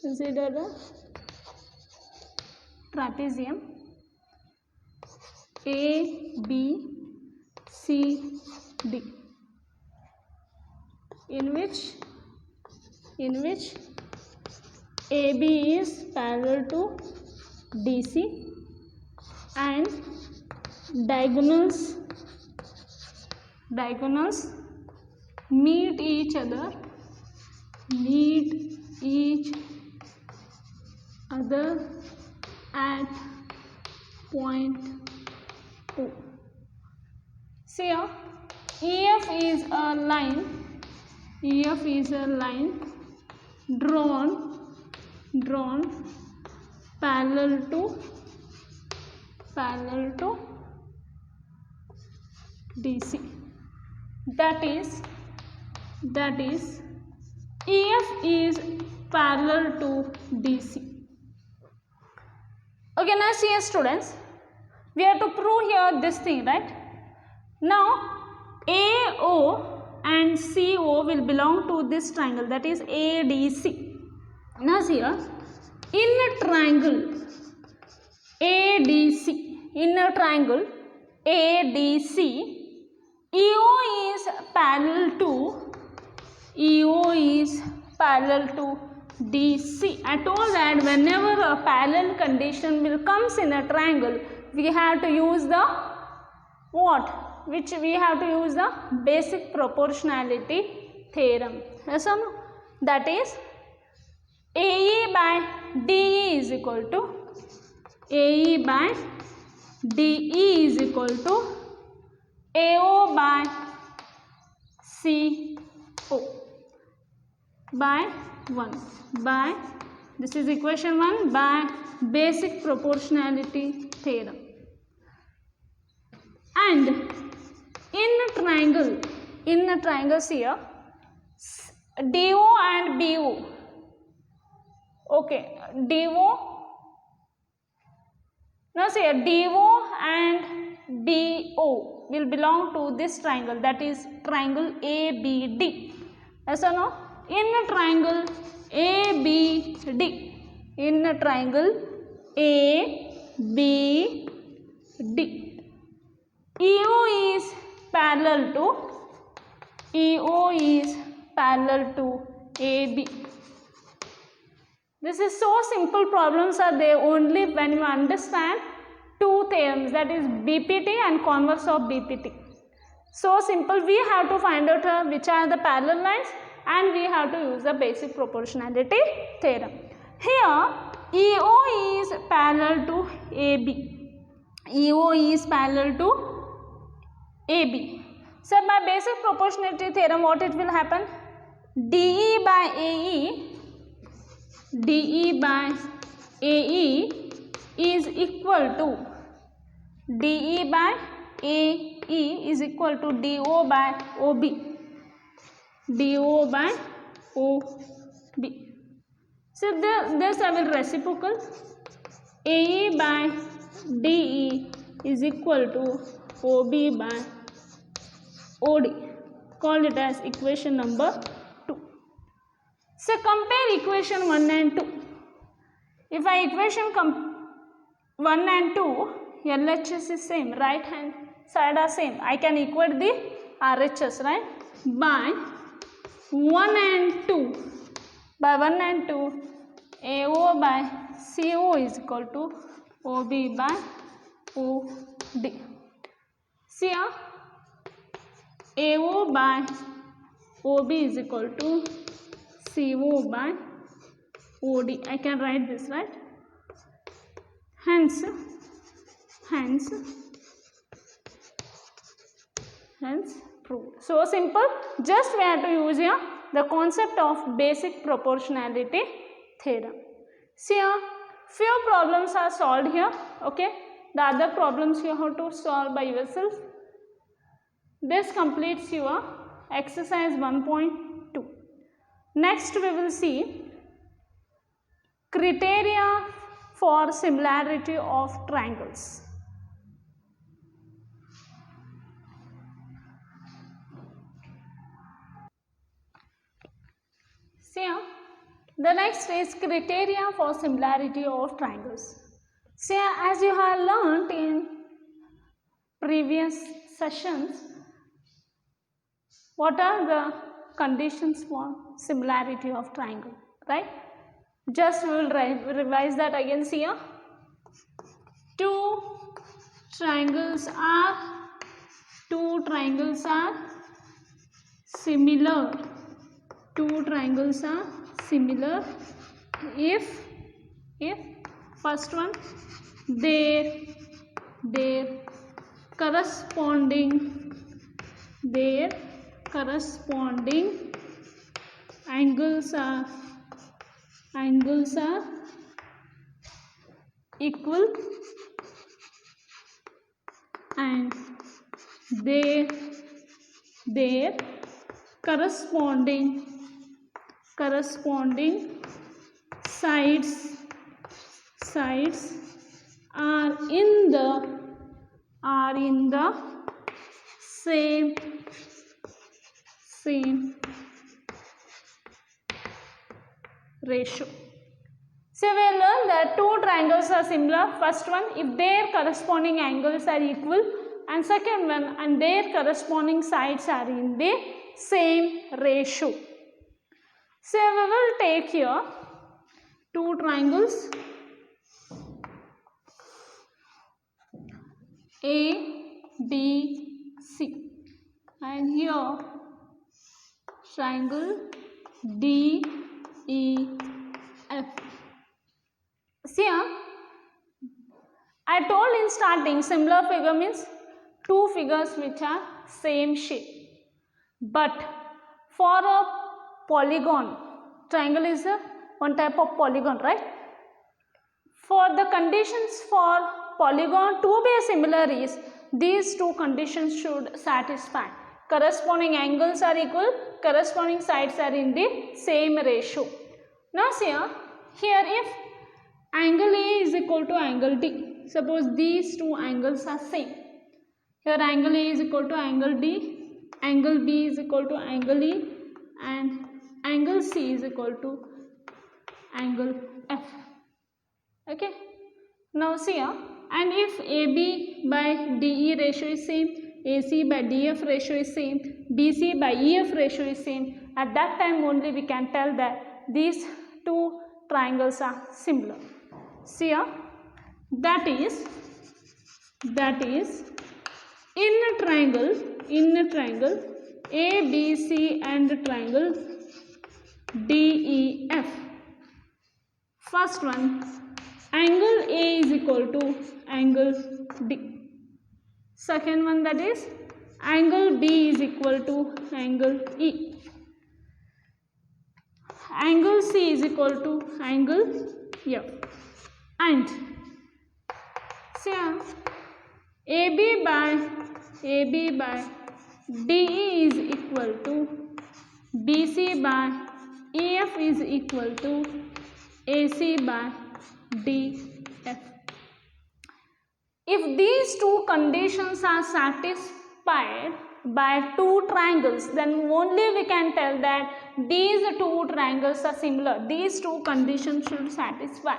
Consider a trapezium A, B, C, D in which AB is parallel to DC and diagonals meet each other at point O. See here, EF is a line drawn parallel to DC. That is EF is parallel to DC. Okay, now see here students, we have to prove here this thing, right? Now AO and CO will belong to this triangle, that is ADC. Now see here, in a triangle ADC, EO is parallel to DC. I told that whenever a parallel condition will comes in a triangle, we have to use the what? Which we have to use the basic proportionality theorem. Yes or no? That is AE by DE is equal to AO by CO by 1 by, this is equation 1, by basic proportionality theorem. And in a triangle here, DO and BO, okay, DO Now see here, DO and BO will belong to this triangle, that is triangle ABD. Yes or no? In a triangle ABD, in a triangle ABD, EO is parallel to AB. This is so simple. Problems are there only when you understand two theorems, that is BPT and converse of BPT. So simple. We have to find out which are the parallel lines and we have to use the basic proportionality theorem. Here EO is parallel to AB. EO is parallel to AB. So by basic proportionality theorem, what it will happen? DE by AE is equal to DE by AE is equal to DO by OB. DO by OB. So this I will reciprocal. AE by DE is equal to OB by OD. Call it as equation number 2. So compare equation 1 and 2. If I equation 1 and 2, LHS is same, right hand side are same. I can equate the RHS, right? By 1 and 2. By 1 and 2, AO by CO is equal to OB by OD. See here, AO by OB is equal to CO by OD. I can write this, right? Hence proved. So simple. Just we have to use here the concept of basic proportionality theorem. See here, few problems are solved here. Okay, the other problems you have to solve by yourself. This completes your exercise 1.2. Next we will see criteria for similarity of triangles. See here, the next is criteria for similarity of triangles. See here, as you have learnt in previous sessions, what are the conditions for similarity of triangle, right? Just we will revise that again. See here, two triangles are similar. Two triangles are similar if first one, their corresponding angles are equal and their corresponding sides are in the same ratio. So we learn that two triangles are similar. First one, if their corresponding angles are equal, and second one, and their corresponding sides are in the same ratio. So we will take here two triangles ABC and here triangle DEF. See here, I told in starting similar figure means two figures which are same shape. But for a polygon, triangle is one type of polygon, right? For the conditions for polygon to be similar is these two conditions should satisfy. Corresponding angles are equal, corresponding sides are in the same ratio. Now see here if angle A is equal to angle D, suppose these two angles are same. Here angle A is equal to angle D, angle B is equal to angle E, and angle C is equal to angle F. Okay. Now see here, and if AB by DE ratio is same, AC by DF ratio is same, BC by EF ratio is same, at that time only we can tell that these two triangles are similar. See here, that is in a triangle ABC and triangle DEF. First one, angle A is equal to angle D. Second one, that is angle B is equal to angle E. Angle C is equal to angle F. And see here, AB by DE is equal to BC by EF is equal to AC by DF. If these two conditions are satisfied by two triangles, then only we can tell that these two triangles are similar. These two conditions should satisfy.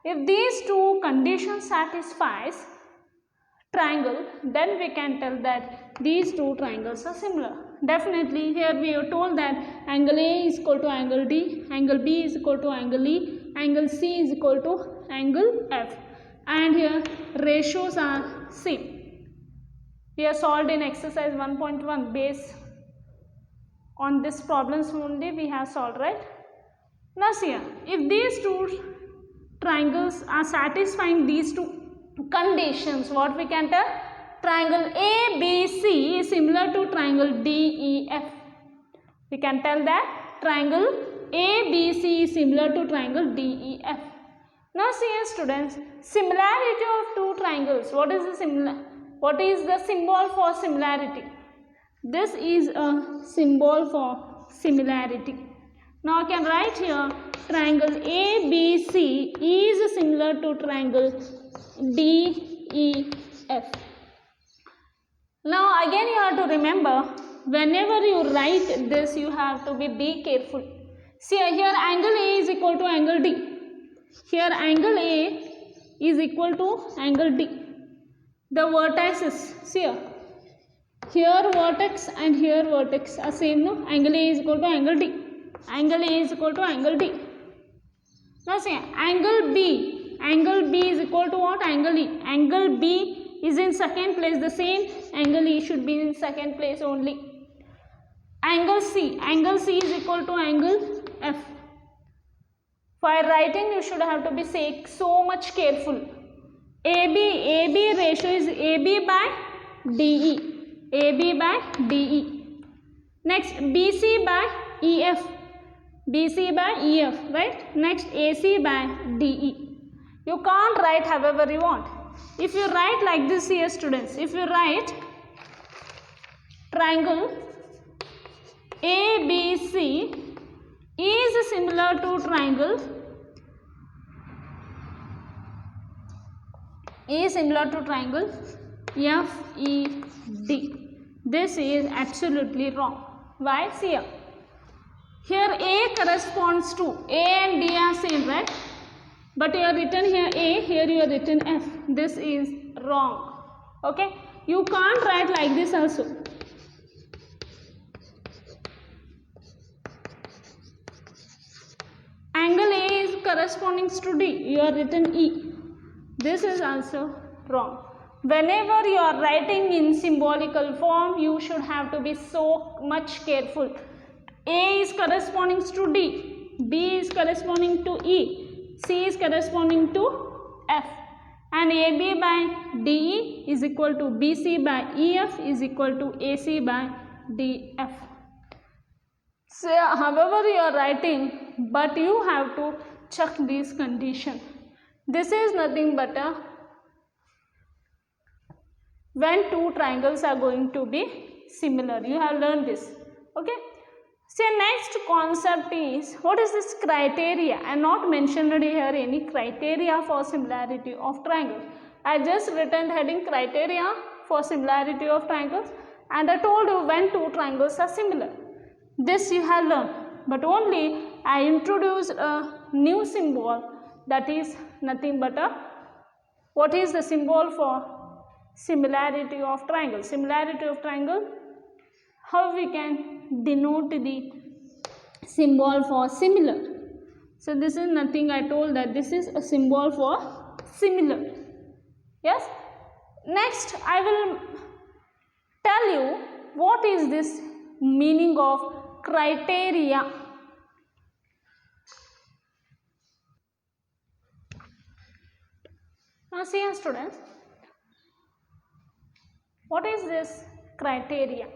If these two conditions satisfies triangle, then we can tell that these two triangles are similar. Definitely here we are told that angle A is equal to angle D, angle B is equal to angle E, angle C is equal to angle F, and here ratios are same. We are solved in exercise 1.1 based on this problems only we have solved, right? Now see here, if these two triangles are satisfying these two conditions, what we can tell? Triangle ABC is similar to triangle DEF. We can tell that triangle ABC is similar to triangle DEF. Now see here students, similarity of two triangles. What is the symbol for similarity? This is a symbol for similarity. Now I can write here triangle ABC is similar to triangle DEF. Now again you have to remember, whenever you write this you have to be careful. See here angle A is equal to angle D. Here angle A is equal to angle D. The vertices, see here vertex and here vertex are same, no? Angle A is equal to angle D. Angle A is equal to angle D. Now see angle B. Angle B is equal to what? Angle E. Angle B is in second place. The same angle E should be in second place only. Angle C. Angle C is equal to angle F. While writing you should have to be so much careful. AB ratio is AB by DE. AB by DE. Next BC by EF. BC by EF, right? Next AC by DE. You can't write however you want. If you write like this here students, if you write triangle ABC is similar to triangle FED. This is absolutely wrong. Why? See here A corresponds to A and D are same, right? But you have written here A, here you have written F. This is wrong. Okay? You can't write like this also. Angle A is corresponding to D. You have written E. This is also wrong. Whenever you are writing in symbolical form, you should have to be so much careful. A is corresponding to D. B is corresponding to E. C is corresponding to F, and AB by DE is equal to BC by EF is equal to AC by DF. So however you are writing, but you have to check this condition. This is nothing but when two triangles are going to be similar. You have learned this. Okay. So next concept is, what is this criteria? I am not mentioned here any criteria for similarity of triangles. I just written heading criteria for similarity of triangles, and I told you when two triangles are similar. This you have learned, but only I introduced a new symbol, that is nothing but a, what is the symbol for similarity of triangle? Similarity of triangle, how we can denote the symbol for similar? So this is nothing, I told that this is a symbol for similar. Yes. Next I will tell you what is this meaning of criteria. Now see here students, what is this criteria?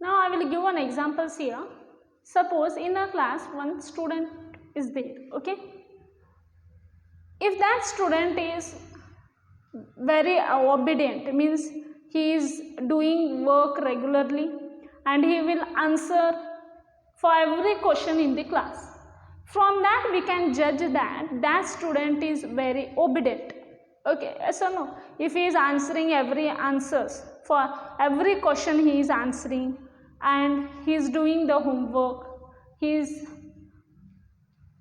Now I will give an examples here. Suppose in a class one student is there, okay. If that student is very obedient, means he is doing work regularly and he will answer for every question in the class. From that we can judge that that student is very obedient. Okay, yes or no? If he is answering every answers for every question, he is answering and he is doing the homework, he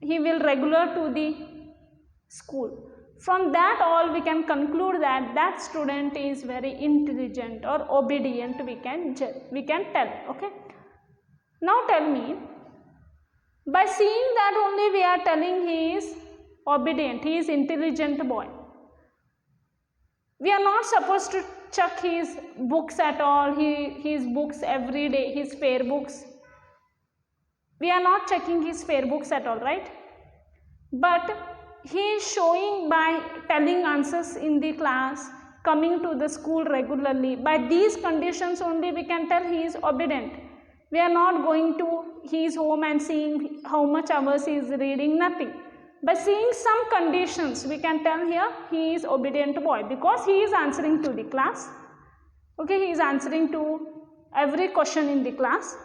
will regular to the school. From that all we can conclude that that student is very intelligent or obedient, we can tell. Okay, now tell me, by seeing that only we are telling he is obedient, he is intelligent boy. We are not supposed to check his books at all, his books every day, his fair books. We are not checking his fair books at all, right? But he is showing by telling answers in the class, coming to the school regularly. By these conditions only we can tell he is obedient. We are not going to his home and seeing how much hours he is reading, nothing. By seeing some conditions we can tell here he is obedient boy, because he is answering to the class. Okay, he is answering to every question in the class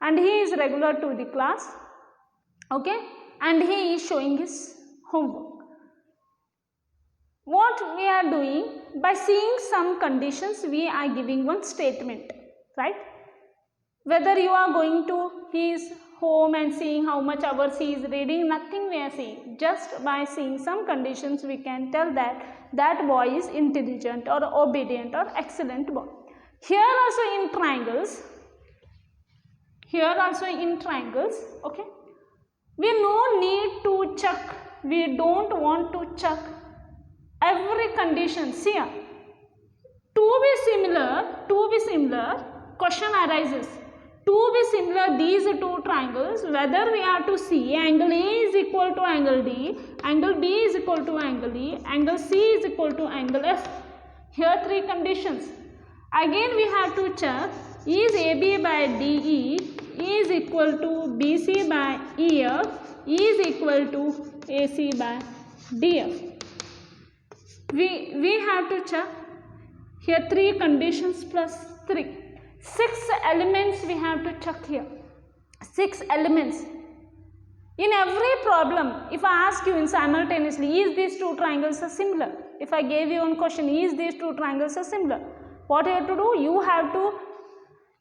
and he is regular to the class. Okay, and he is showing his homework. What we are doing, by seeing some conditions we are giving one statement, right? Whether you are going to his home and seeing how much hours he is reading, nothing we are seeing. Just by seeing some conditions we can tell that that boy is intelligent or obedient or excellent boy. Here also in triangles, okay, we no need to check, we don't want to check every condition. See here, to be similar, question arises. To be similar these two triangles, whether we are to see angle A is equal to angle D, angle B is equal to angle E, angle C is equal to angle F. Here three conditions. Again we have to check, is AB by DE is equal to BC by EF is equal to AC by DF. We have to check here three conditions plus 3. 6 elements we have to check here. 6 elements. In every problem, if I ask you in simultaneously, is these two triangles are similar? If I gave you one question, is these two triangles are similar? What you have to do? You have to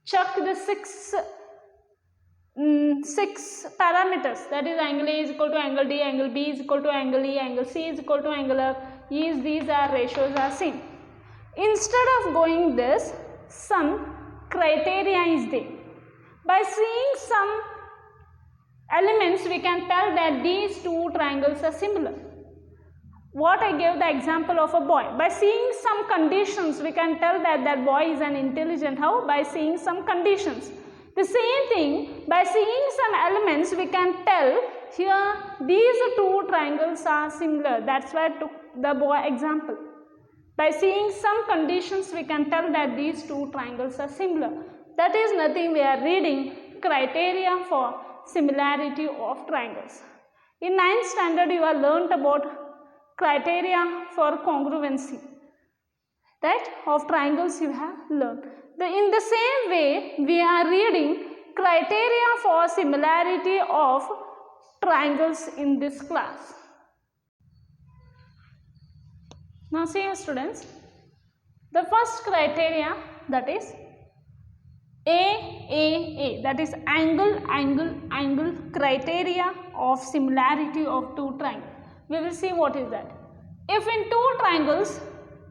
check the 6 parameters. That is, angle A is equal to angle D, angle B is equal to angle E, angle C is equal to angle F. These are ratios are same. Instead of going this, some criteria is there. By seeing some elements we can tell that these two triangles are similar. What I gave the example of a boy. By seeing some conditions we can tell that that boy is an intelligent. How? By seeing some conditions. The same thing, by seeing some elements we can tell here these two triangles are similar. That's why I took the boy example. By seeing some conditions we can tell that these two triangles are similar. That is nothing, we are reading criteria for similarity of triangles. In 9th standard you have learnt about criteria for congruency, right, of triangles you have learnt. In the same way we are reading criteria for similarity of triangles in this class. Now see here students, the first criteria, that is AAA, that is angle criteria of similarity of two triangles. We will see what is that. If in two triangles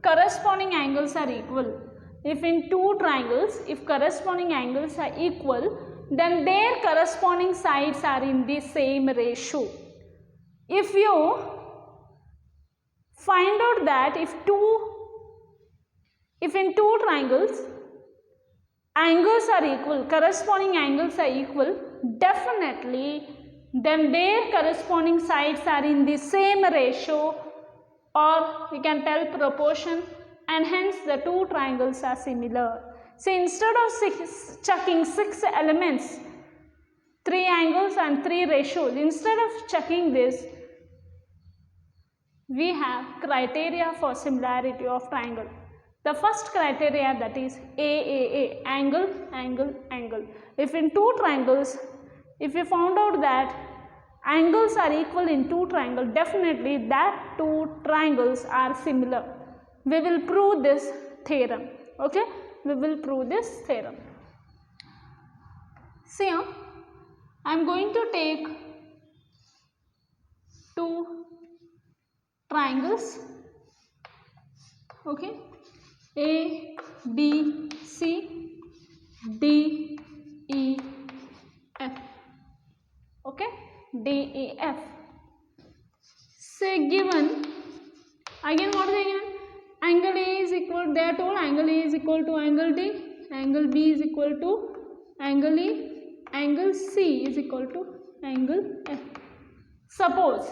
corresponding angles are equal, if in two triangles, if corresponding angles are equal, then their corresponding sides are in the same ratio. If you find out that if in two triangles angles are equal, corresponding angles are equal, definitely then their corresponding sides are in the same ratio, or we can tell proportion, and hence the two triangles are similar. So instead of chucking 6 elements, 3 angles and 3 ratios, instead of chucking this, we have criteria for similarity of triangle. The first criteria, that is AAA, angle. If in two triangles, if we found out that angles are equal in two triangles, definitely that two triangles are similar. We will prove this theorem. Okay, we will prove this theorem. See here, I am going to take two triangles, okay, A, B, C, D, E, F, okay, D, E, F. Say given, again what is given? Angle A is equal, they are told angle A is equal to angle D, angle B is equal to angle E, angle C is equal to angle F. Suppose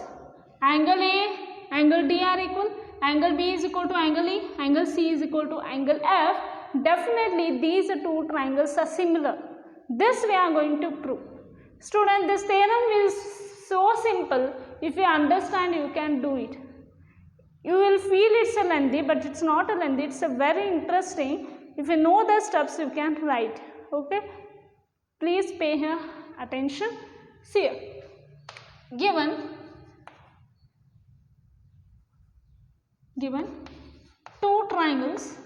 angle A, angle D are equal, angle B is equal to angle E, angle C is equal to angle F, definitely these two triangles are similar. This we are going to prove. Student, this theorem is so simple. If you understand, you can do it. You will feel it's a lengthy, but it's not a lengthy, it's a very interesting. If you know the steps, you can write. Okay, please pay here attention. See here, given two triangles,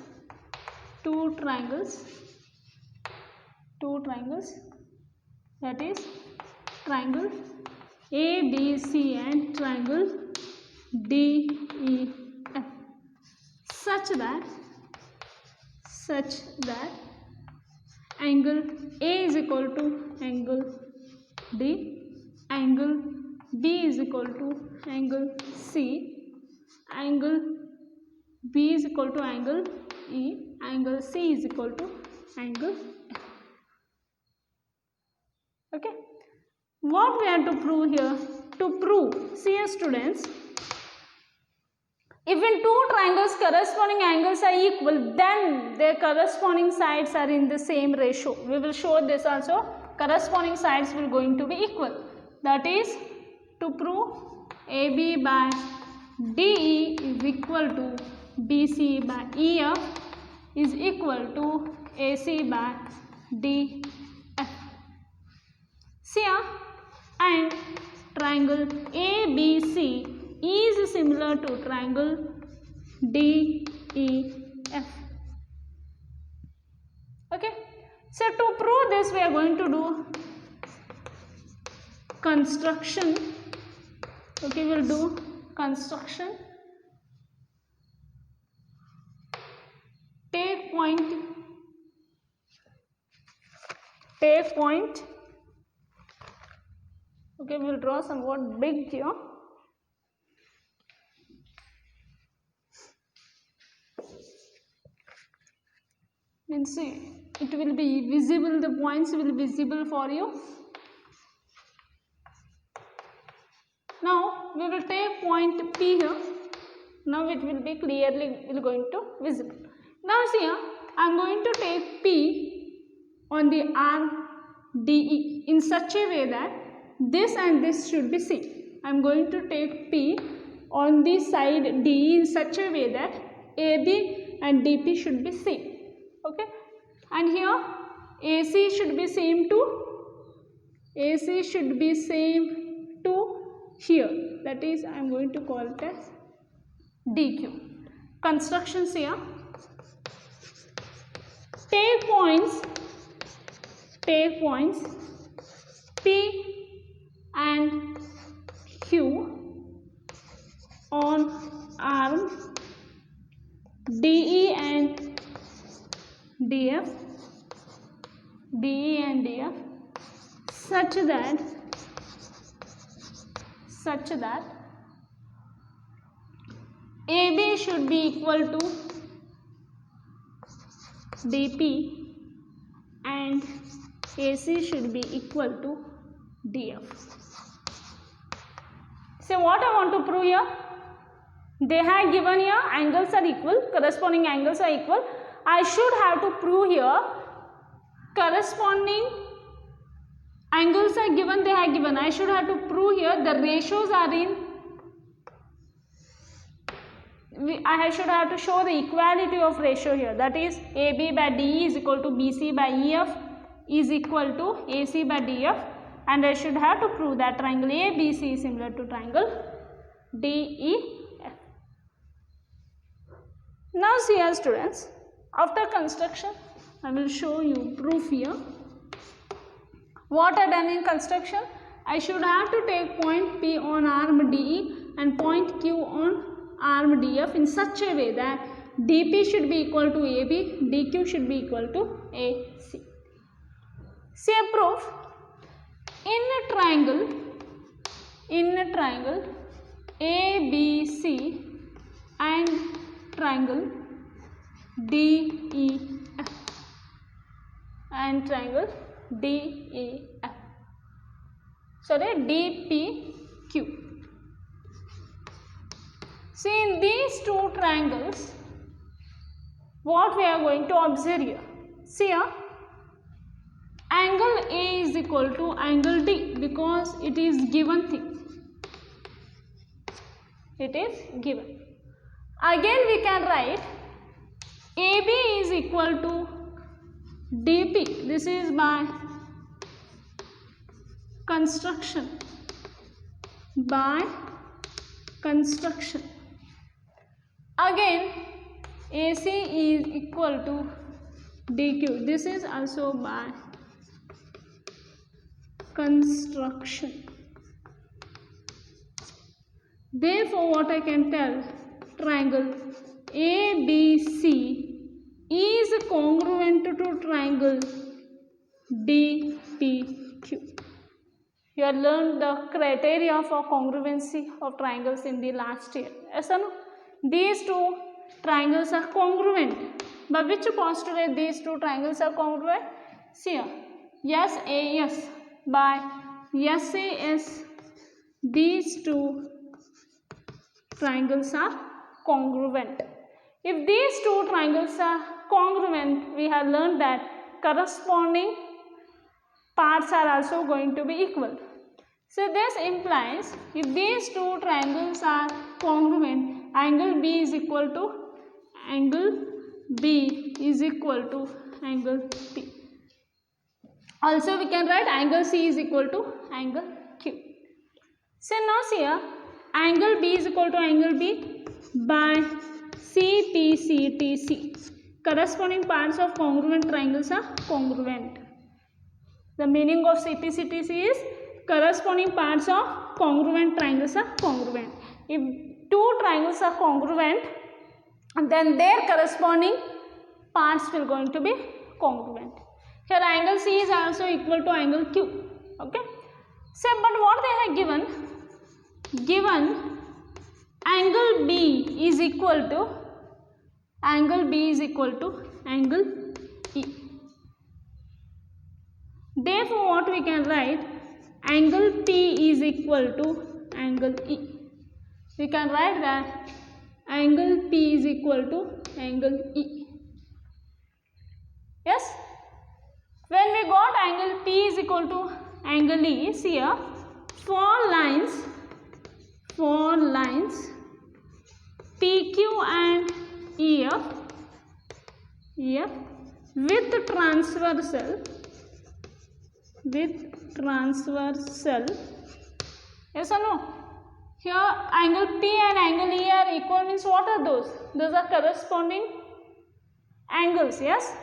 that is triangle ABC and triangle DEF, such that angle A is equal to angle D, angle B is equal to angle C, angle B is equal to angle E, angle C is equal to angle F. Okay, what we have to prove here? To prove, see here students, if in two triangles corresponding angles are equal, then their corresponding sides are in the same ratio. We will show this also. Corresponding sides will going to be equal. That is, to prove AB by DE is equal to BC by EF is equal to AC by DF. See here, and triangle ABC is similar to triangle DEF. Okay, so to prove this, we are going to do construction. Okay, we will do construction. Take point. Okay, we will draw somewhat big here. Means it will be visible, the points will be visible for you. Now we will take point P here. Now it will be clearly going to visible. Now see here, I am going to take P on the arm DE in such a way that this and this should be same. I am going to take P on the side DE in such a way that AB and DP should be same. Okay, and here AC should be same to here, that is I am going to call it as DQ. constructions here. Take points P and Q on arm DE and DF such that AB should be equal to DP and AC should be equal to DF. So what I want to prove here, they have given here angles are equal, corresponding angles are equal. I should have to prove here corresponding angles are given, they have given. I should have to prove here the ratios are in, I should have to show the equality of ratio here, that is AB by DE is equal to BC by EF is equal to AC by DF, and I should have to prove that triangle ABC is similar to triangle DEF. Now see here students, after construction I will show you proof here. What I done in construction, I should have to take point P on arm DE and point Q on arm DF in such a way that DP should be equal to AB, DQ should be equal to AC. See a proof. In a triangle ABC and triangle DEF and triangle DEF, sorry, DPQ. See, in these two triangles, what we are going to observe here? See here, angle A is equal to angle D because it is given thing. It is given. Again we can write AB is equal to DP. This is by construction. Again AC is equal to DQ. This is also by construction. Therefore what I can tell, triangle ABC is congruent to triangle DPQ. You have learned the criteria for congruency of triangles in the last year. Yes or no? These two triangles are congruent. By which postulate these two triangles are congruent? See here, SAS by SAS, these two triangles are congruent. If these two triangles are congruent, we have learned that corresponding parts are also going to be equal. So this implies if these two triangles are congruent, angle B is equal to angle P. Also we can write angle C is equal to angle Q. So now see here, angle B is equal to angle B by CPCTC. Corresponding parts of congruent triangles are congruent. The meaning of CPCTC is corresponding parts of congruent triangles are congruent. If two triangles are congruent, then their corresponding parts will going to be congruent. Here angle C is also equal to angle Q. Okay. So but what they have given angle B is equal to angle E. Therefore what we can write, angle P is equal to angle E. We can write that angle P is equal to angle E. Yes? When we got angle P is equal to angle E, see here, four lines PQ and EF with transversal, yes or no? Here angle P and angle E are equal means what are those? Those are corresponding angles, yes?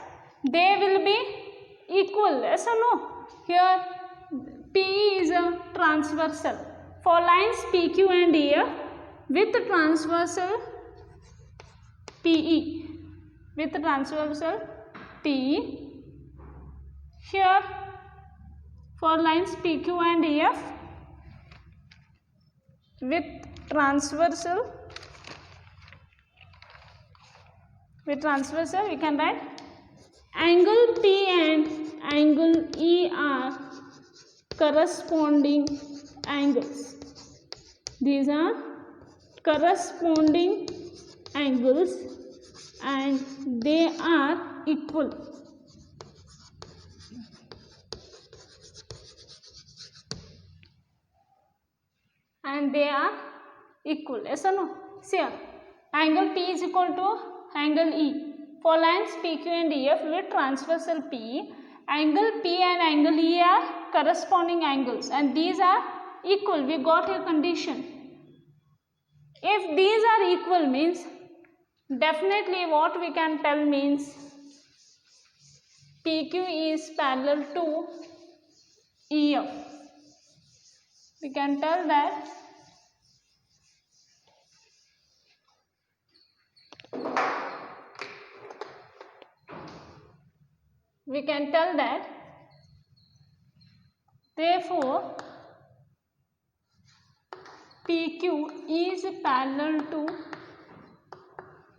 They will be equal, yes or no? Here PE is a transversal. For lines PQ and EF with transversal PE, with transversal PE. Here for lines PQ and EF with transversal we can write angle P and angle E are corresponding angles. These are corresponding angles and they are equal. And they are equal, yes or no? See here, angle P is equal to angle E. For lines PQ and EF with transversal PE, angle P and angle E are corresponding angles and these are equal. We got a condition. If these are equal means definitely what we can tell means PQ is parallel to EF. We can tell that therefore PQ is parallel to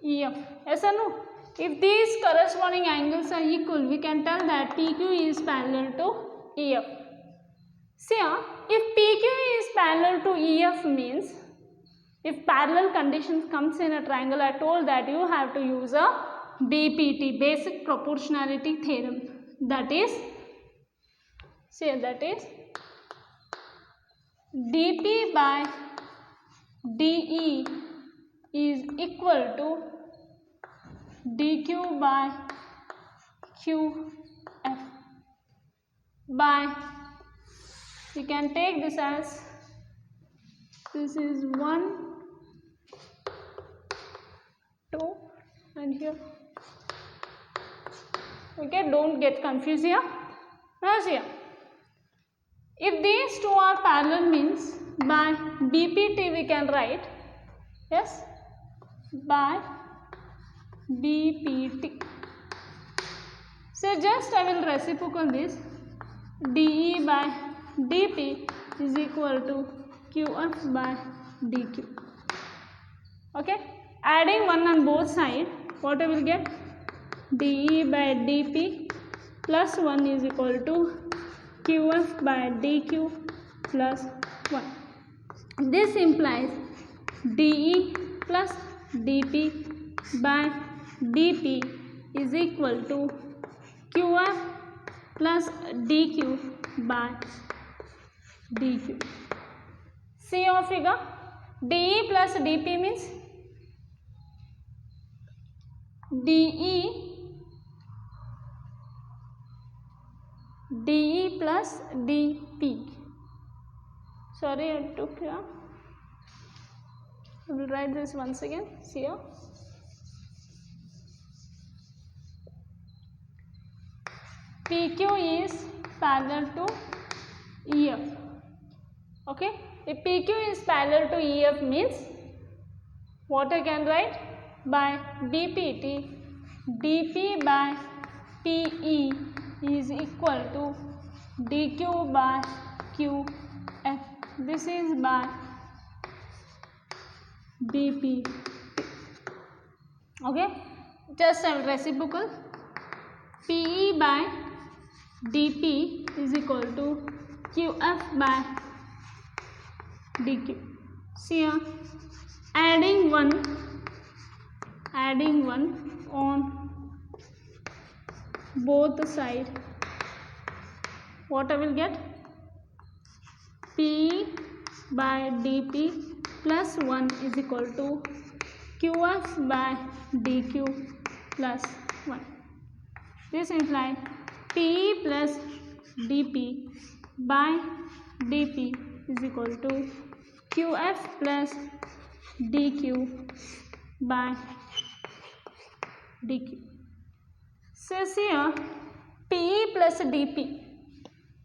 EF. Yes or no? If these corresponding angles are equal, we can tell that PQ is parallel to EF. See here, if PQ is parallel to EF means, if parallel conditions comes in a triangle, I told that you have to use a BPT, basic proportionality theorem. That is, dP by dE is equal to dQ by QF by, we can take this as, this is 1, 2 and here. Okay, don't get confused here. Now see here, if these two are parallel means by BPT we can write, yes, by BPT. So just I will reciprocal this, dE by dP is equal to QF by dQ. Okay, adding 1 on both sides, what I will get? dE by dP plus 1 is equal to QF by dQ plus 1. This implies dE plus dP by dP is equal to QF plus dQ by dQ. See your figure, dE plus dP means dE plus dP. Sorry, I took here. I will write this once again. See here. PQ is parallel to EF. Okay. If PQ is parallel to EF means what I can write? By BPT, dP by PE is equal to dQ by QF. This is by BP. Okay, just a reciprocal, PE by dP is equal to QF by dQ. See here, adding 1 on both sides, what I will get? P by dP plus 1 is equal to QF by dQ plus 1. This implies P plus dP by dP is equal to QF plus DQ by DQ. So here PE plus DP.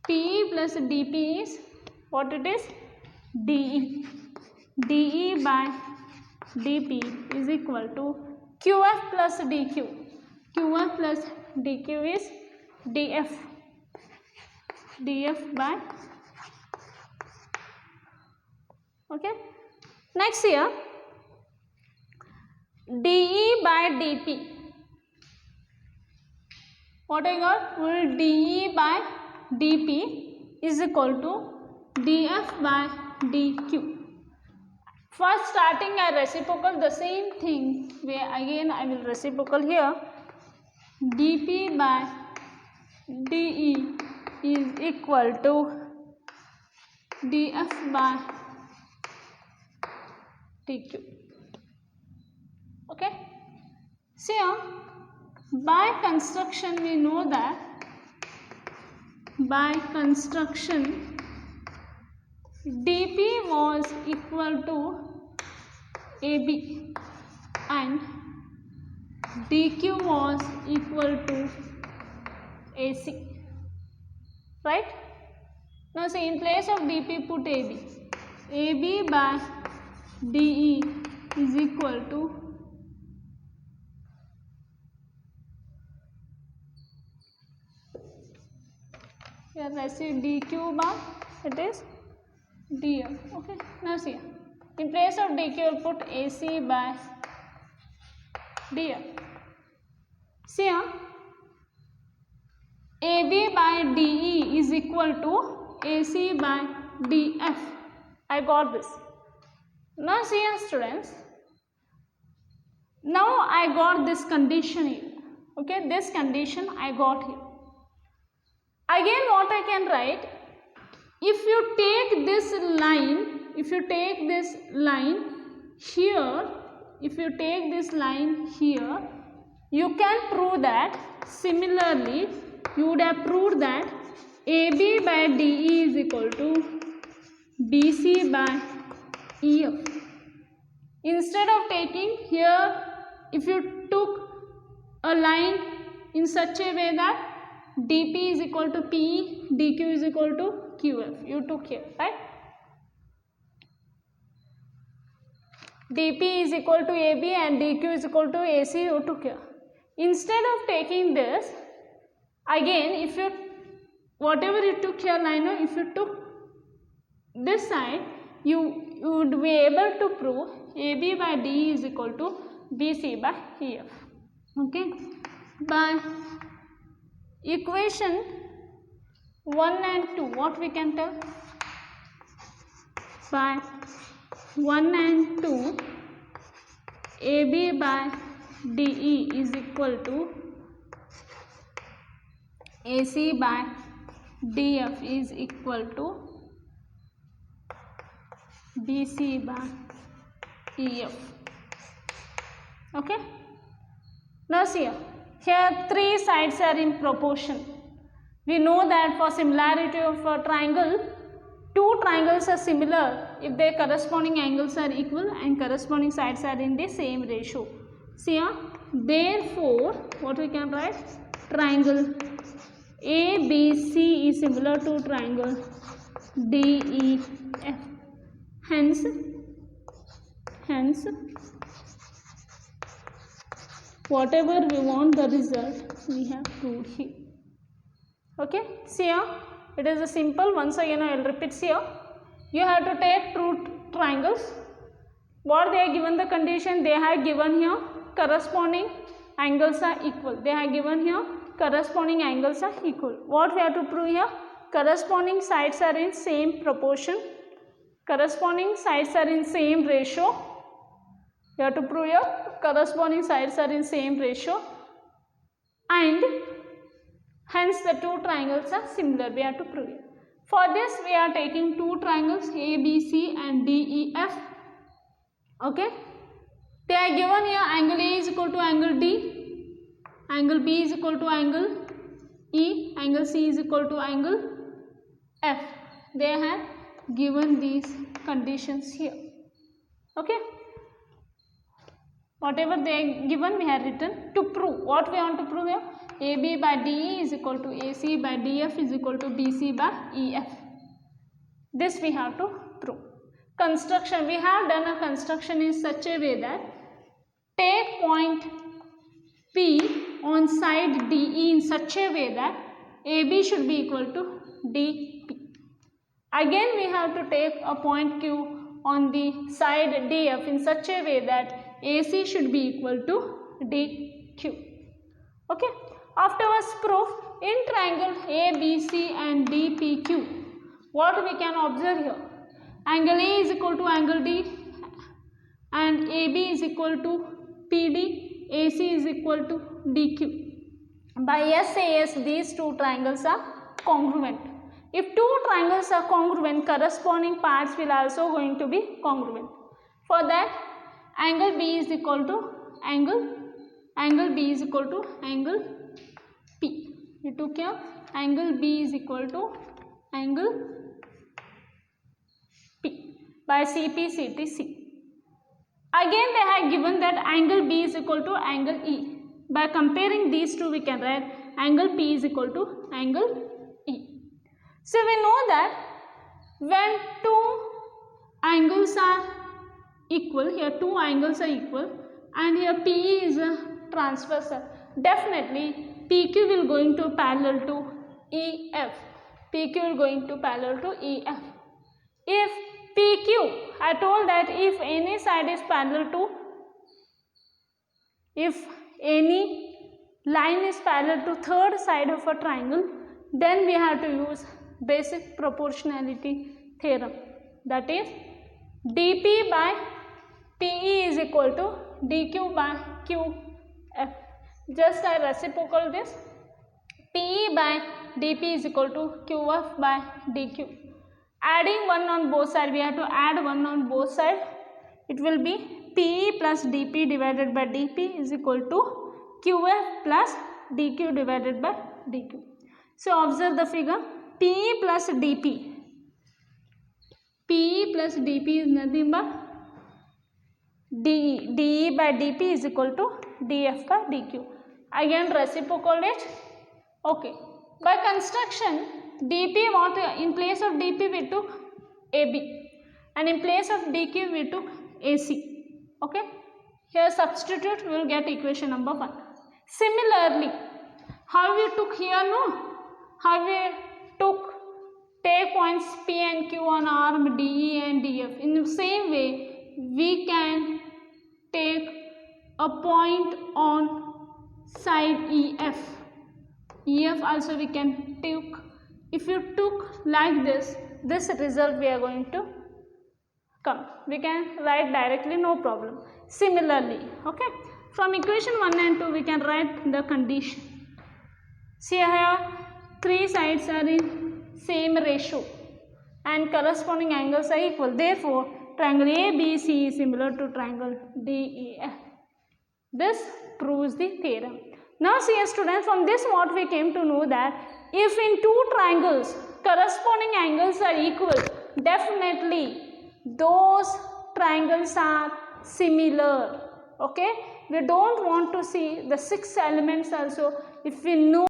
PE plus DP is what it is? DE. DE by DP is equal to QF plus DQ. QF plus DQ is DF. DF by, okay. Next here, DE by DP. What I got? Well, DE by DP is equal to DF by DQ. First starting a reciprocal, the same thing, where again I will reciprocal here. DP by DE is equal to DF by DQ. Okay. See here, by construction we know that by construction DP was equal to AB and DQ was equal to AC, right? Now see, in place of DP put AB. AB by DE is equal to here, let's see, DQ by it is DF. Okay. Now see, in place of DQ we'll put AC by DF. See here, AB by DE is equal to AC by DF. I got this. Now see here students, now I got this condition here. Okay, this condition I got here. Again what I can write, if you take this line, if you take this line here, if you take this line here, you can prove that similarly you would have proved that AB by DE is equal to BC by EF. Instead of taking here, if you took a line in such a way that DP is equal to PE, DQ is equal to QF, you took here, right? DP is equal to AB and DQ is equal to AC, you took here. Instead of taking this, again if you, whatever you took here line, if you took this side, you would be able to prove AB by DE is equal to BC by EF. Okay, by equation 1 and 2, what we can tell? By 1 and 2, AB by DE is equal to AC by DF is equal to BC by EF. Okay. Now see here three sides are in proportion. We know that for similarity of a triangle, two triangles are similar if their corresponding angles are equal and corresponding sides are in the same ratio. See here, therefore what we can write? Triangle ABC is similar to triangle DEF. Hence whatever we want the result we have proved here. Okay, see here, it is a simple, once again I will repeat here. You have to take two triangles. What they are given the condition, they have given here corresponding angles are equal. They have given here corresponding angles are equal. What we have to prove here? Corresponding sides are in same proportion. Corresponding sides are in same ratio. You have to prove here corresponding sides are in same ratio and hence the two triangles are similar. We have to prove it. For this we are taking two triangles ABC and DEF. Okay. They are given here angle A is equal to angle D, angle B is equal to angle E, angle C is equal to angle F. They have given these conditions here. Okay, whatever they given we have written to prove. What we want to prove here? AB by DE is equal to AC by DF is equal to BC by EF. This we have to prove. Construction, we have done a construction in such a way that take point P on side DE in such a way that AB should be equal to DP. Again we have to take a point Q on the side DF in such a way that AC should be equal to DQ. Okay. Afterwards proof, in triangle ABC and DPQ, what we can observe here? Angle A is equal to angle D and AB is equal to PD, AC is equal to DQ. By SAS, these two triangles are congruent. If two triangles are congruent, corresponding parts will also going to be congruent. For that, angle B is equal to angle B is equal to angle P. We took here angle B is equal to angle P by CP, CT, C. Again they have given that angle B is equal to angle E. By comparing these two we can write angle P is equal to angle E. So we know that when two angles are equal, here two angles are equal and here PE is a transversal, definitely PQ will going to parallel to EF. PQ will going to parallel to EF. If PQ, I told that if any side is parallel to, if any line is parallel to third side of a triangle, then we have to use basic proportionality theorem. That is dP by PE is equal to dQ by QF. Just I reciprocal this. PE by dP is equal to QF by dQ. Adding 1 on both sides, we have to add 1 on both sides. It will be PE plus dP divided by dP is equal to QF plus dQ divided by dQ. So observe the figure. PE plus dP. PE plus dP is nothing but DE. DE by dP is equal to DF by dQ. Again reciprocal it. Okay. By construction, dP, what in place of dP we took AB and in place of dQ we took AC. Okay. Here substitute, we will get equation number 1. Similarly, how we took here, no? How we took take points P and Q on arm DE and DF. In the same way, we can take a point on side EF. EF also we can take. If you took like this result we are going to come. We can write directly, no problem. Similarly, okay, from equation 1 and 2 we can write the condition. See here, three sides are in same ratio and corresponding angles are equal. Therefore, triangle ABC is similar to triangle DEF. This proves the theorem. Now see students, from this what we came to know that if in two triangles corresponding angles are equal, definitely those triangles are similar. Okay, we don't want to see the 6 elements also. If we know